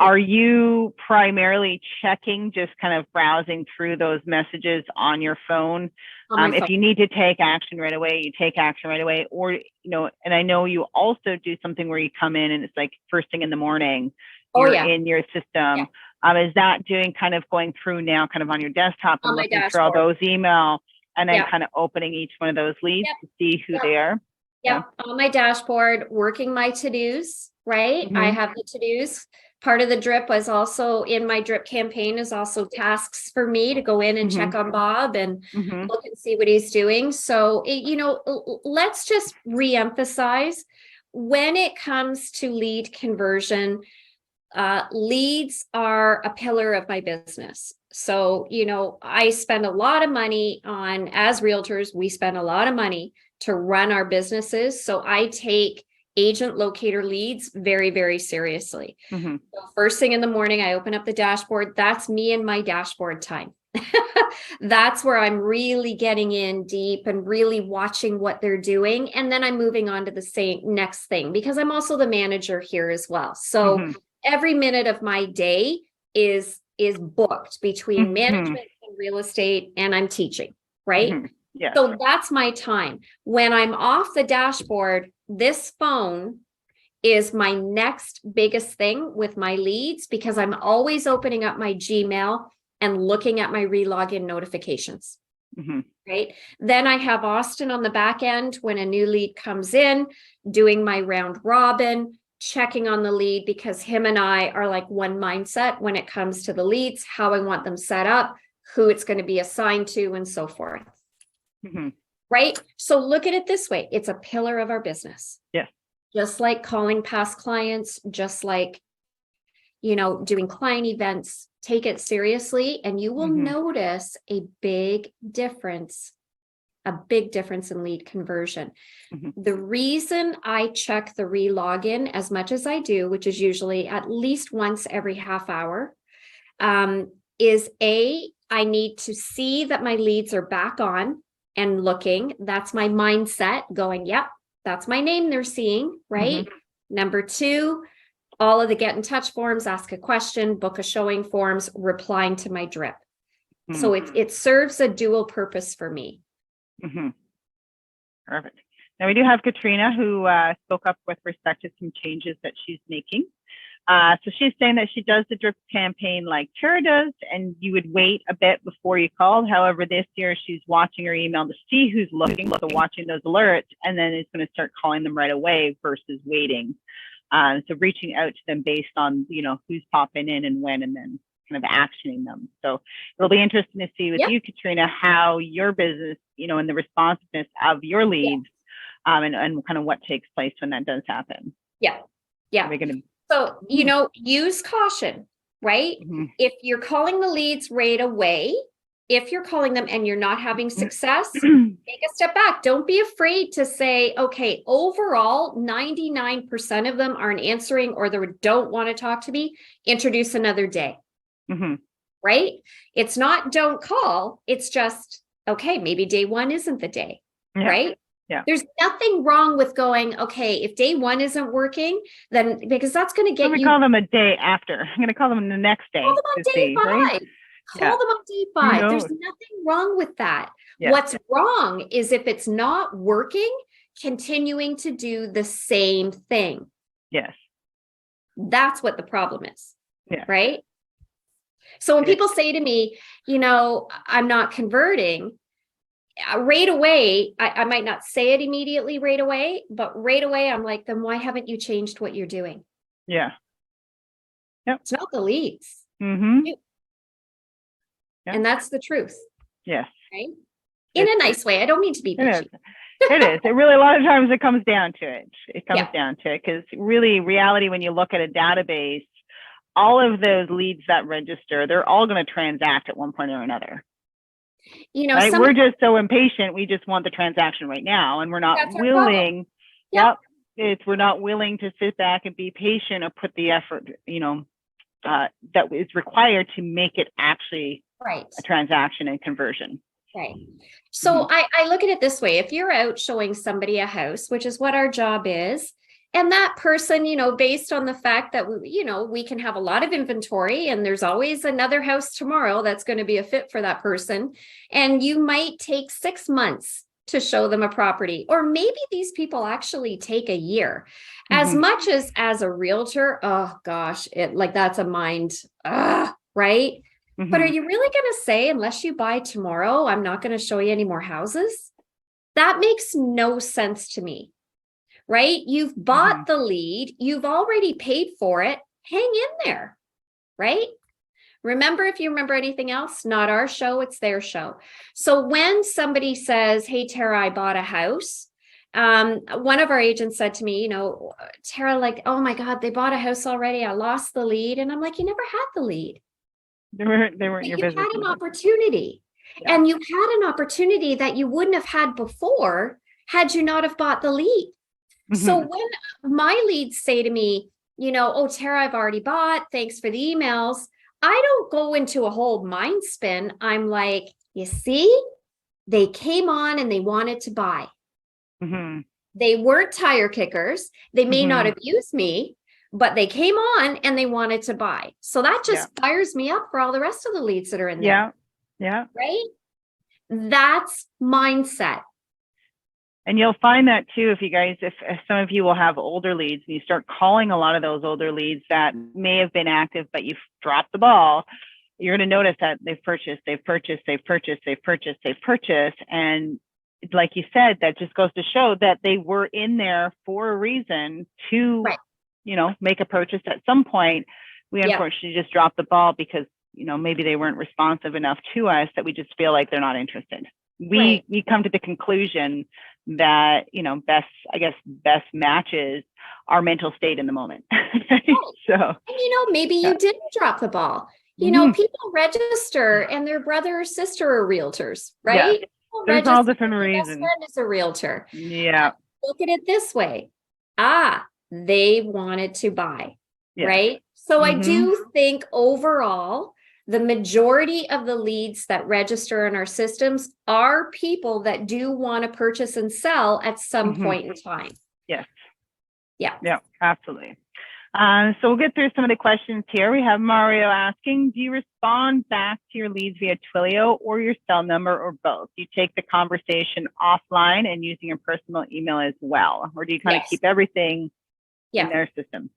Are you primarily checking, just kind of browsing through those messages on your phone? If you need to take action right away, you take action right away. Or, and I know you also do something where you come in and it's like first thing in the morning, you're in your system. Is that doing kind of going through now kind of on your desktop and looking through all those email and then kind of opening each one of those leads to see who they are? On my dashboard, working my to-dos, right? I have the to-dos. Part of the drip was also in my drip campaign is also tasks for me to go in and check on Bob and look and see what he's doing. So, let's just reemphasize when it comes to lead conversion, leads are a pillar of my business. So, I spend a lot of money on, as realtors, we spend a lot of money to run our businesses. So I take agent locator leads very, very seriously. So first thing in the morning, I open up the dashboard. That's me and my dashboard time. That's where I'm really getting in deep and really watching what they're doing. And then I'm moving on to the next thing, because I'm also the manager here as well. So every minute of my day is booked between management and real estate, and I'm teaching, right? Yeah. So that's my time. When I'm off the dashboard, this phone is my next biggest thing with my leads, because I'm always opening up my Gmail and looking at my relogin notifications. Right. Then I have Austin on the back end when a new lead comes in, doing my round robin, checking on the lead, because him and I are like one mindset when it comes to the leads, how I want them set up, who it's going to be assigned to, and so forth. Right. So look at it this way. It's a pillar of our business. Yeah. Just like calling past clients, just like, doing client events, take it seriously, and you will notice a big difference in lead conversion. The reason I check the relogin as much as I do, which is usually at least once every half hour, is I need to see that my leads are back on and looking. That's my mindset going, yep, that's my name they're seeing, right? Number 2, all of the get in touch forms, ask a question, book a showing forms, replying to my drip. So it serves a dual purpose for me. Perfect. Now we do have Katrina who spoke up with respect to some changes that she's making. So she's saying that she does the drip campaign like Tara does, and you would wait a bit before you called. However, this year she's watching her email to see who's looking, so watching those alerts, and then it's going to start calling them right away versus waiting. So reaching out to them based on, who's popping in and when, and then kind of actioning them. So it'll be interesting to see with you, Katrina, how your business, and the responsiveness of your leads, and kind of what takes place when that does happen. Yeah. So, use caution, right? If you're calling the leads right away, if you're calling them and you're not having success, take a step back. Don't be afraid to say, okay, overall, 99% of them aren't answering or they don't want to talk to me. Introduce another day, right? It's not don't call. It's just, okay, maybe day 1 isn't the day, right? Yeah. There's nothing wrong with going, okay, if day 1 isn't working, then because that's going to get you. Call them a day after. I'm going to call them the next day. Call them on day 5. Right? Call them on day 5. There's nothing wrong with that. Yeah. What's wrong is if it's not working, continuing to do the same thing. Yes. That's what the problem is. Yeah. Right. So when people say to me, I'm not converting, right away, I might not say it immediately right away, but right away, I'm like, then why haven't you changed what you're doing? Yeah. Yep. It's not the leads. And that's the truth. Yes. Right? In a nice way. I don't mean to be bitchy. It is. It really, a lot of times it comes down to it. It comes down to it because really reality, when you look at a database, all of those leads that register, they're all going to transact at one point or another. Right? We're just so impatient. We just want the transaction right now. And we're not willing. We're not willing to sit back and be patient or put the effort, that is required to make it actually a transaction and conversion. Right. So I look at it this way. If you're out showing somebody a house, which is what our job is, and that person, based on the fact that we can have a lot of inventory and there's always another house tomorrow that's going to be a fit for that person. And you might take 6 months to show them a property, or maybe these people actually take a year. As much as a realtor, oh gosh, that's a mind, right? But are you really going to say, unless you buy tomorrow, I'm not going to show you any more houses? That makes no sense to me, right? You've bought the lead. You've already paid for it. Hang in there, right? Remember, if you remember anything else, not our show, it's their show. So when somebody says, hey, Tara, I bought a house. One of our agents said to me, Tara, oh my God, they bought a house already. I lost the lead. And I'm like, you never had the lead. They weren't your business. You had an opportunity, and you had an opportunity that you wouldn't have had before had you not have bought the lead. So when my leads say to me, oh, Tara, I've already bought, thanks for the emails, I don't go into a whole mind spin. I'm like, you see, they came on and they wanted to buy. Mm-hmm. They weren't tire kickers. They may not Mm-hmm. have used me, but they came on and they wanted to buy. So that Yeah. just fires me up for all the rest of the leads that are in Yeah. there. Yeah. Right? That's mindset. And you'll find that too, if some of you will have older leads and you start calling a lot of those older leads that may have been active, but you've dropped the ball, you're going to notice that they've purchased. And like you said, that just goes to show that they were in there for a reason to, Right. make a purchase at some point. We Yeah. unfortunately just dropped the ball because, maybe they weren't responsive enough to us that we just feel like they're not interested. Right. We come to the conclusion that, best matches our mental state in the moment. So, And maybe yeah. you didn't drop the ball. Mhm. People register and their brother or sister are realtors, Yeah. right? People There's all register different and their best reasons. friend is a realtor. Yeah. Look at it this way. They wanted to buy, Yeah. right? So I Mhm. do think overall, the majority of the leads that register in our systems are people that do want to purchase and sell at some Mhm. point in time. Yes. Yeah. Yeah, absolutely. So we'll get through some of the questions here. We have Mario asking, do you respond back to your leads via Twilio or your cell number or both? Do you take the conversation offline and using your personal email as well? Or do you kind of Yes. keep everything Yeah. in their system?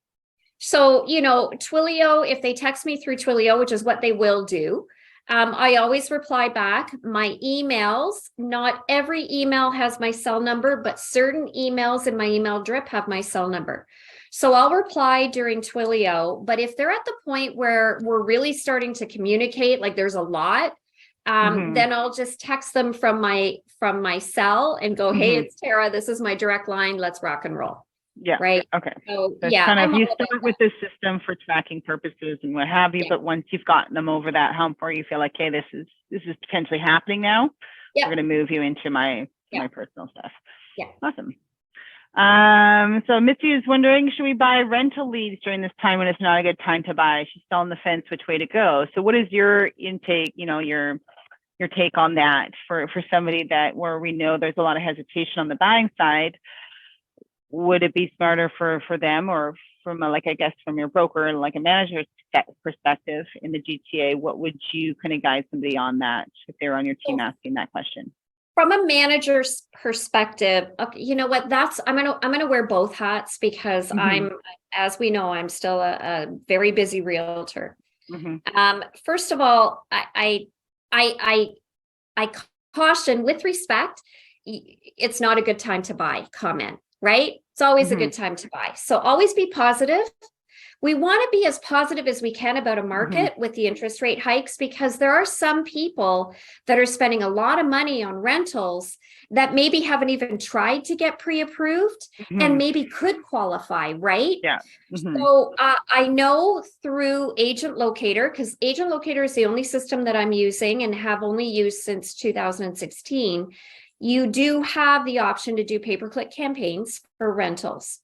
So, Twilio, if they text me through Twilio, which is what they will do, I always reply back. My emails, not every email has my cell number, but certain emails in my email drip have my cell number. So I'll reply during Twilio, but if they're at the point where we're really starting to communicate, like there's a lot, then I'll just text them from my cell and go, hey, it's Tara, this is my direct line, let's rock and roll. Yeah. Right. Okay. So yeah, kind of you start with this system for tracking purposes and what have you, but once you've gotten them over that hump where you feel like, hey, this is potentially happening now, we're going to move you into my personal stuff. Yeah. Awesome. So Missy is wondering, should we buy rental leads during this time when it's not a good time to buy? She's still on the fence which way to go. So what is your intake, your take on that for somebody where we know there's a lot of hesitation on the buying side? Would it be smarter for them, or from from your broker and like a manager's perspective in the GTA, what would you kind of guide somebody on that if they're on your team asking that question? From a manager's perspective, okay, you know what? I'm gonna wear both hats because as we know, I'm still a very busy realtor. First of all, I caution with respect, it's not a good time to buy comment, right? It's always a good time to buy. So always be positive. We want to be as positive as we can about a market with the interest rate hikes, because there are some people that are spending a lot of money on rentals that maybe haven't even tried to get pre-approved and maybe could qualify, right? Yeah. So I know through Agent Locator, because Agent Locator is the only system that I'm using and have only used since 2016. You do have the option to do pay-per-click campaigns for rentals.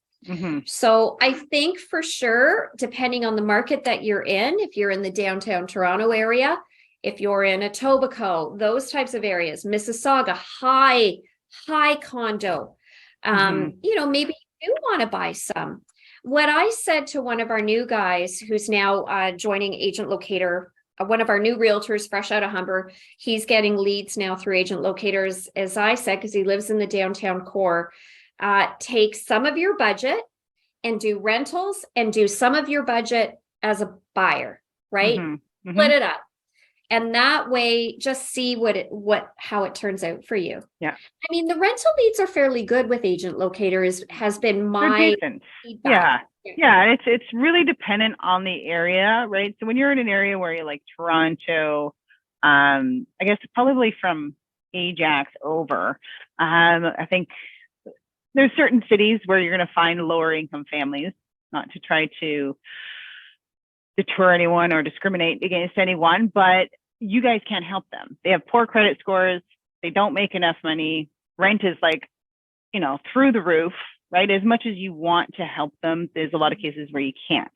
So I think for sure, depending on the market that you're in, if you're in the downtown Toronto area, if you're in Etobicoke, those types of areas, Mississauga, high condo, maybe you do want to buy some. What I said to one of our new guys who's now joining Agent Locator, one of our new realtors fresh out of Humber, he's getting leads now through Agent Locators, as I said, because he lives in the downtown core. Take some of your budget and do rentals and do some of your budget as a buyer, right? Split it up. And that way, just see how it turns out for you. Yeah. I mean, the rental leads are fairly good with Agent Locators, has been my feedback. Yeah. It's really dependent on the area, right? So when you're in an area where you're like Toronto, I guess probably from Ajax over, I think there's certain cities where you're going to find lower income families, not to try to deter anyone or discriminate against anyone, but you guys can't help them. They have poor credit scores. They don't make enough money. Rent is through the roof, right? As much as you want to help them, there's a lot of cases where you can't.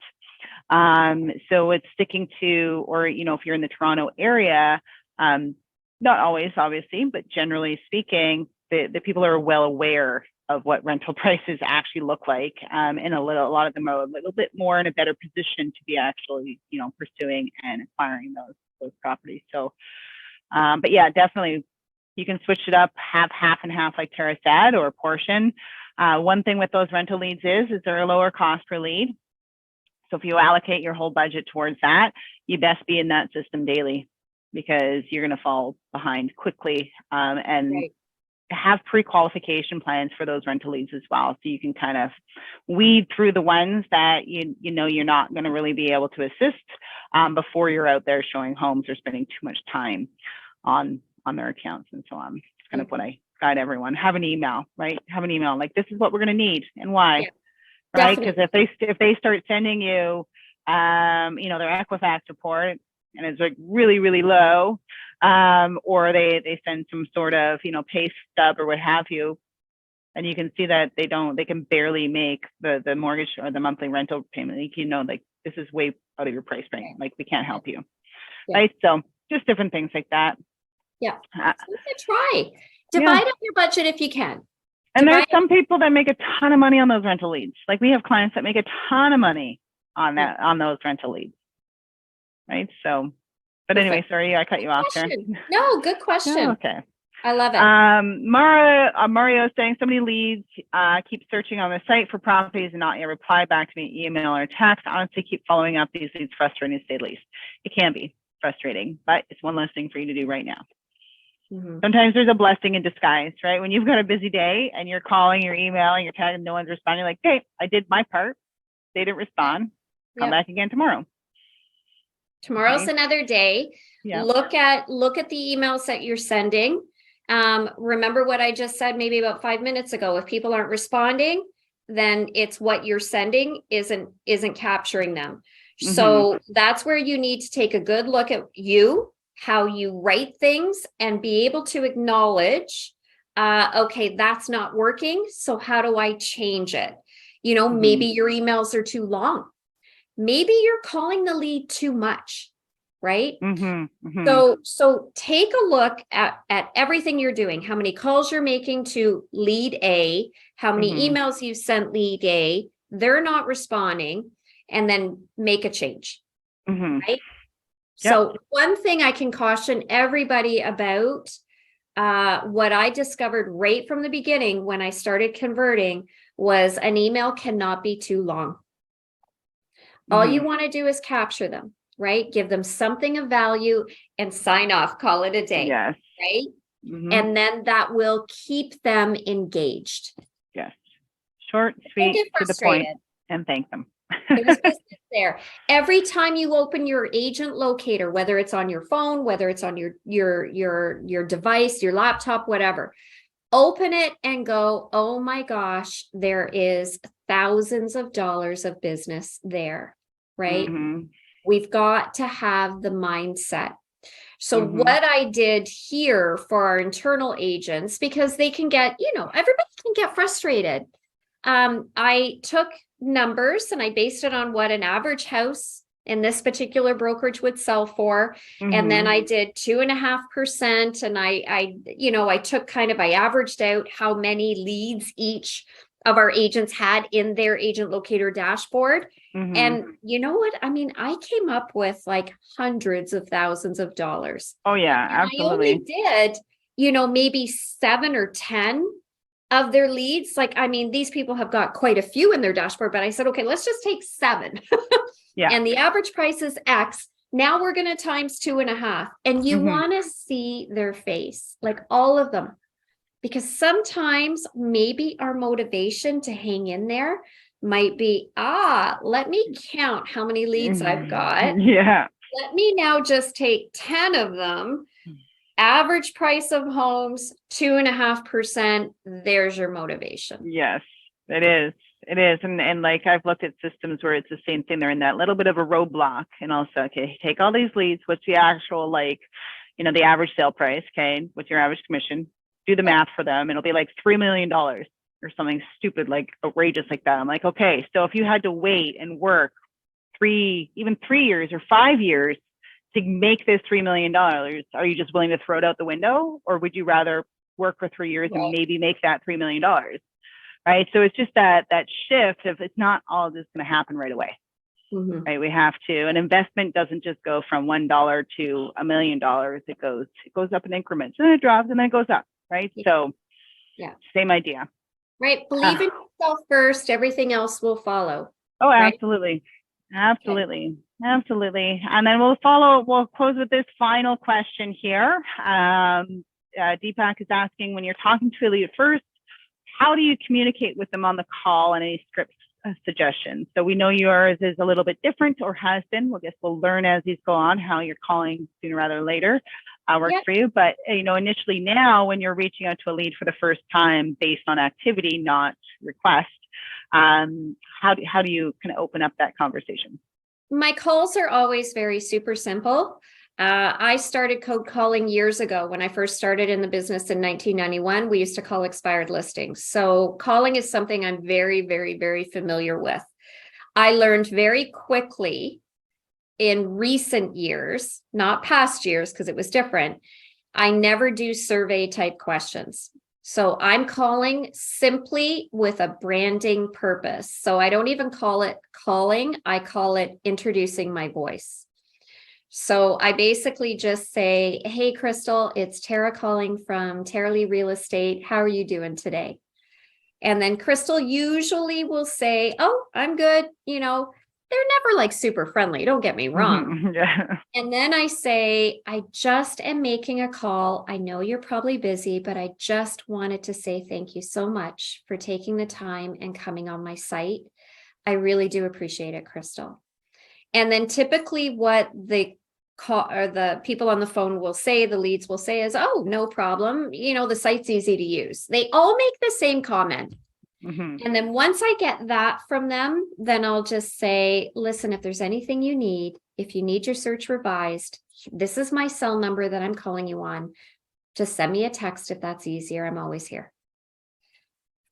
So it's sticking to, or, you know, if you're in the Toronto area, not always, obviously, but generally speaking, the people are well aware of what rental prices actually look like. And a lot of them are a little bit more in a better position to be actually, you know, pursuing and acquiring those properties. So, but yeah, definitely you can switch it up, have half and half, like Tara said, or a portion. One thing with those rental leads is they're a lower cost per lead. So if you allocate your whole budget towards that, you best be in that system daily, because you're going to fall behind quickly, and Right. have pre-qualification plans for those rental leads as well. So you can kind of weed through the ones that you know you're not going to really be able to assist before you're out there showing homes or spending too much time on their accounts and so on. It's kind of what I guide everyone. Have an email, right? Have an email like, this is what we're going to need and why. Yeah, right? Because definitely. if they start sending you, you know, their Equifax report and it's like really, really low, or they send some sort of, you know, pay stub or what have you, and you can see that they can barely make the mortgage or the monthly rental payment. You know, like, this is way out of your price range. Like, we can't help you, Yeah. right? So just different things like that. Yeah. So try. Yeah. Divide up your budget if you can. And there's Divide some people that make a ton of money on those rental leads. Like, we have clients that make a ton of money on that, on those rental leads, right? So, but Perfect. anyway, sorry, I cut you off there. No, good question. Oh, okay. I love it. Mario is saying, so many leads, keep searching on the site for properties and not yet reply back to me, email or text. Honestly, keep following up. These leads frustrating, to say the least. It can be frustrating, but it's one less thing for you to do right now. Mm-hmm. Sometimes there's a blessing in disguise, right? When you've got a busy day and you're calling, you're emailing, you're tagging, no one's responding, like, hey, I did my part. They didn't respond. Come back again tomorrow. Tomorrow's another day. Yeah. Look at the emails that you're sending. Remember what I just said maybe about 5 minutes ago. If people aren't responding, then it's what you're sending isn't capturing them. Mm-hmm. So that's where you need to take a good look at how you write things and be able to acknowledge, okay, that's not working. So how do I change it? You know, maybe your emails are too long. Maybe you're calling the lead too much, right? So take a look at everything you're doing, how many calls you're making to lead A, how many emails you sent lead A, they're not responding, and then make a change, right? Yep. So one thing I can caution everybody about, what I discovered right from the beginning when I started converting was an email cannot be too long. All you want to do is capture them, right? Give them something of value and sign off, call it a day. Yes. Right? And then that will keep them engaged. Yes. Short, sweet, to the point, and thank them. There's business there. Every time you open your agent locator, whether it's on your phone, whether it's on your device, your laptop, whatever, open it and go, oh my gosh, there is thousands of dollars of business there, right? We've got to have the mindset. So what I did here for our internal agents, because they can get, you know, everybody can get frustrated. I took numbers and I based it on what an average house in this particular brokerage would sell for. And then I did 2.5%. And I averaged out how many leads each of our agents had in their agent locator dashboard. And you know what? I mean, I came up with like hundreds of thousands of dollars. Oh yeah, absolutely. I only did, maybe 7 or 10 of their leads. Like, I mean, these people have got quite a few in their dashboard, but I said, okay, let's just take 7. Yeah. And the average price is X. Now we're going to times 2.5. And you want to see their face, like all of them, because sometimes maybe our motivation to hang in there might be, let me count how many leads I've got. Yeah. Let me now just take 10 of them. Average price of homes, 2.5%. There's your motivation. Yes, it is. It is. And like, I've looked at systems where it's the same thing. They're in that little bit of a roadblock, and also, okay, take all these leads. What's the actual, the average sale price? Okay. What's your average commission? Do the math for them. It'll be like $3 million or something stupid, like outrageous like that. I'm like, okay, so if you had to wait and work even 3 years or 5 years to make this $3 million? Are you just willing to throw it out the window, or would you rather work for 3 years and maybe make that $3 million? Right. So it's just that shift of, it's not all just going to happen right away. Right. We have to, an investment doesn't just go from $1 to $1 million. It goes up in increments, and then it drops, and then it goes up. Right. So same idea. Right. Believe in yourself first. Everything else will follow. Oh, right? Absolutely. Absolutely. Okay. Absolutely. And then we'll close with this final question here. Deepak is asking, when you're talking to a lead at first, how do you communicate with them on the call, and any script suggestions? So we know yours is a little bit different, or has been. We'll learn as these go on how you're calling sooner rather than later works for you. But initially, now when you're reaching out to a lead for the first time based on activity, not request, how do you kind of open up that conversation? My calls are always very super simple. I started cold calling years ago. When I first started in the business in 1991, we used to call expired listings. So calling is something I'm very, very, very familiar with. I learned very quickly in recent years, not past years, because it was different. I never do survey type questions. So I'm calling simply with a branding purpose. So I don't even call it calling. I call it introducing my voice. So I basically just say, hey, Crystal, it's Tara calling from Tara Lee Real Estate. How are you doing today? And then Crystal usually will say, oh, I'm good. They're never like super friendly. Don't get me wrong. And then I say, I just am making a call. I know you're probably busy, but I just wanted to say thank you so much for taking the time and coming on my site. I really do appreciate it, Crystal. And then typically what the call or the people on the phone will say, the leads will say is, oh, no problem. The site's easy to use. They all make the same comment. And then once I get that from them, then I'll just say, listen, if there's anything you need, if you need your search revised, this is my cell number that I'm calling you on. Just send me a text if that's easier. I'm always here.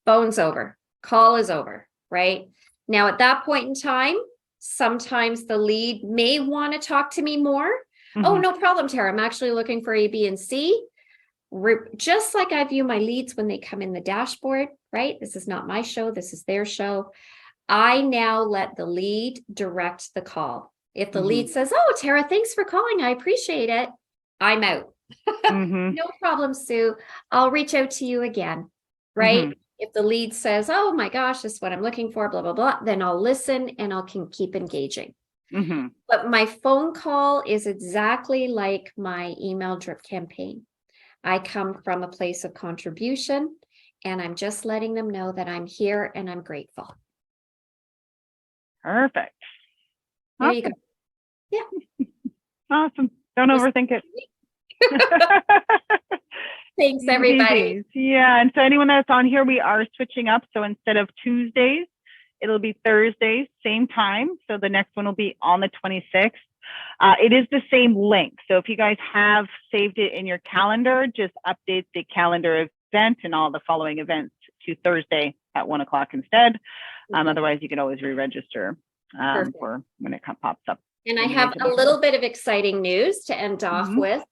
Phone's over. Call is over, right? Now, at that point in time, sometimes the lead may want to talk to me more. Oh, no problem, Tara. I'm actually looking for A, B, and C. Just like I view my leads when they come in the dashboard, right? This is not my show. This is their show. I now let the lead direct the call. If the lead says, oh, Tara, thanks for calling. I appreciate it. I'm out. No problem, Sue. I'll reach out to you again, right? If the lead says, oh my gosh, this is what I'm looking for, blah, blah, blah, then I'll listen and I'll keep engaging. But my phone call is exactly like my email drip campaign. I come from a place of contribution, and I'm just letting them know that I'm here and I'm grateful. Perfect. There you go. Yeah. Awesome. Don't overthink it. Thanks, everybody. Yeah. And so anyone that's on here, we are switching up. So instead of Tuesdays, it'll be Thursdays, same time. So the next one will be on the 26th. It is the same link. So if you guys have saved it in your calendar, just update the calendar event and all the following events to Thursday at 1:00 instead. Otherwise, you can always re-register for when it pops up. And I have a little bit of exciting news to end off with.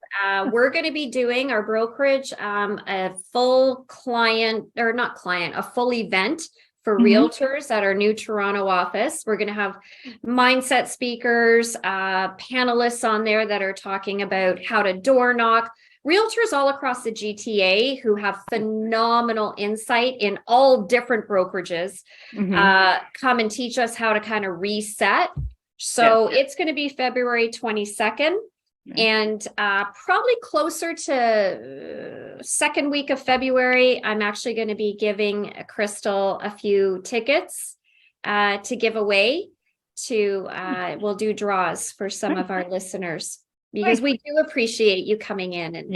We're going to be doing our brokerage, a full a full event for realtors at our new Toronto office. We're going to have mindset speakers, panelists on there that are talking about how to door knock. Realtors all across the GTA who have phenomenal insight in all different brokerages come and teach us how to kind of reset. So it's going to be February 22nd. And probably closer to second week of February, I'm actually going to be giving Crystal a few tickets to give away we'll do draws for some of our listeners, because we do appreciate you coming in and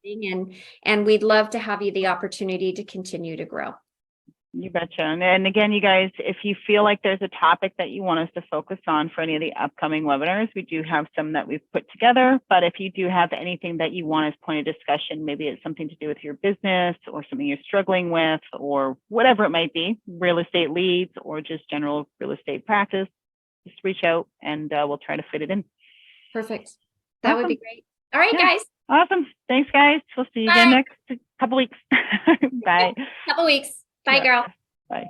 listening, and we'd love to have you the opportunity to continue to grow. You betcha. And again, you guys, if you feel like there's a topic that you want us to focus on for any of the upcoming webinars, we do have some that we've put together. But if you do have anything that you want as point of discussion, maybe it's something to do with your business or something you're struggling with or whatever it might be, real estate leads or just general real estate practice, just reach out and we'll try to fit it in. Perfect. That would be Awesome. great. All right, Yeah. guys. Awesome. Thanks, guys. We'll see you Bye. again next couple weeks. Bye. Couple weeks. Bye, Yeah. girl. Bye.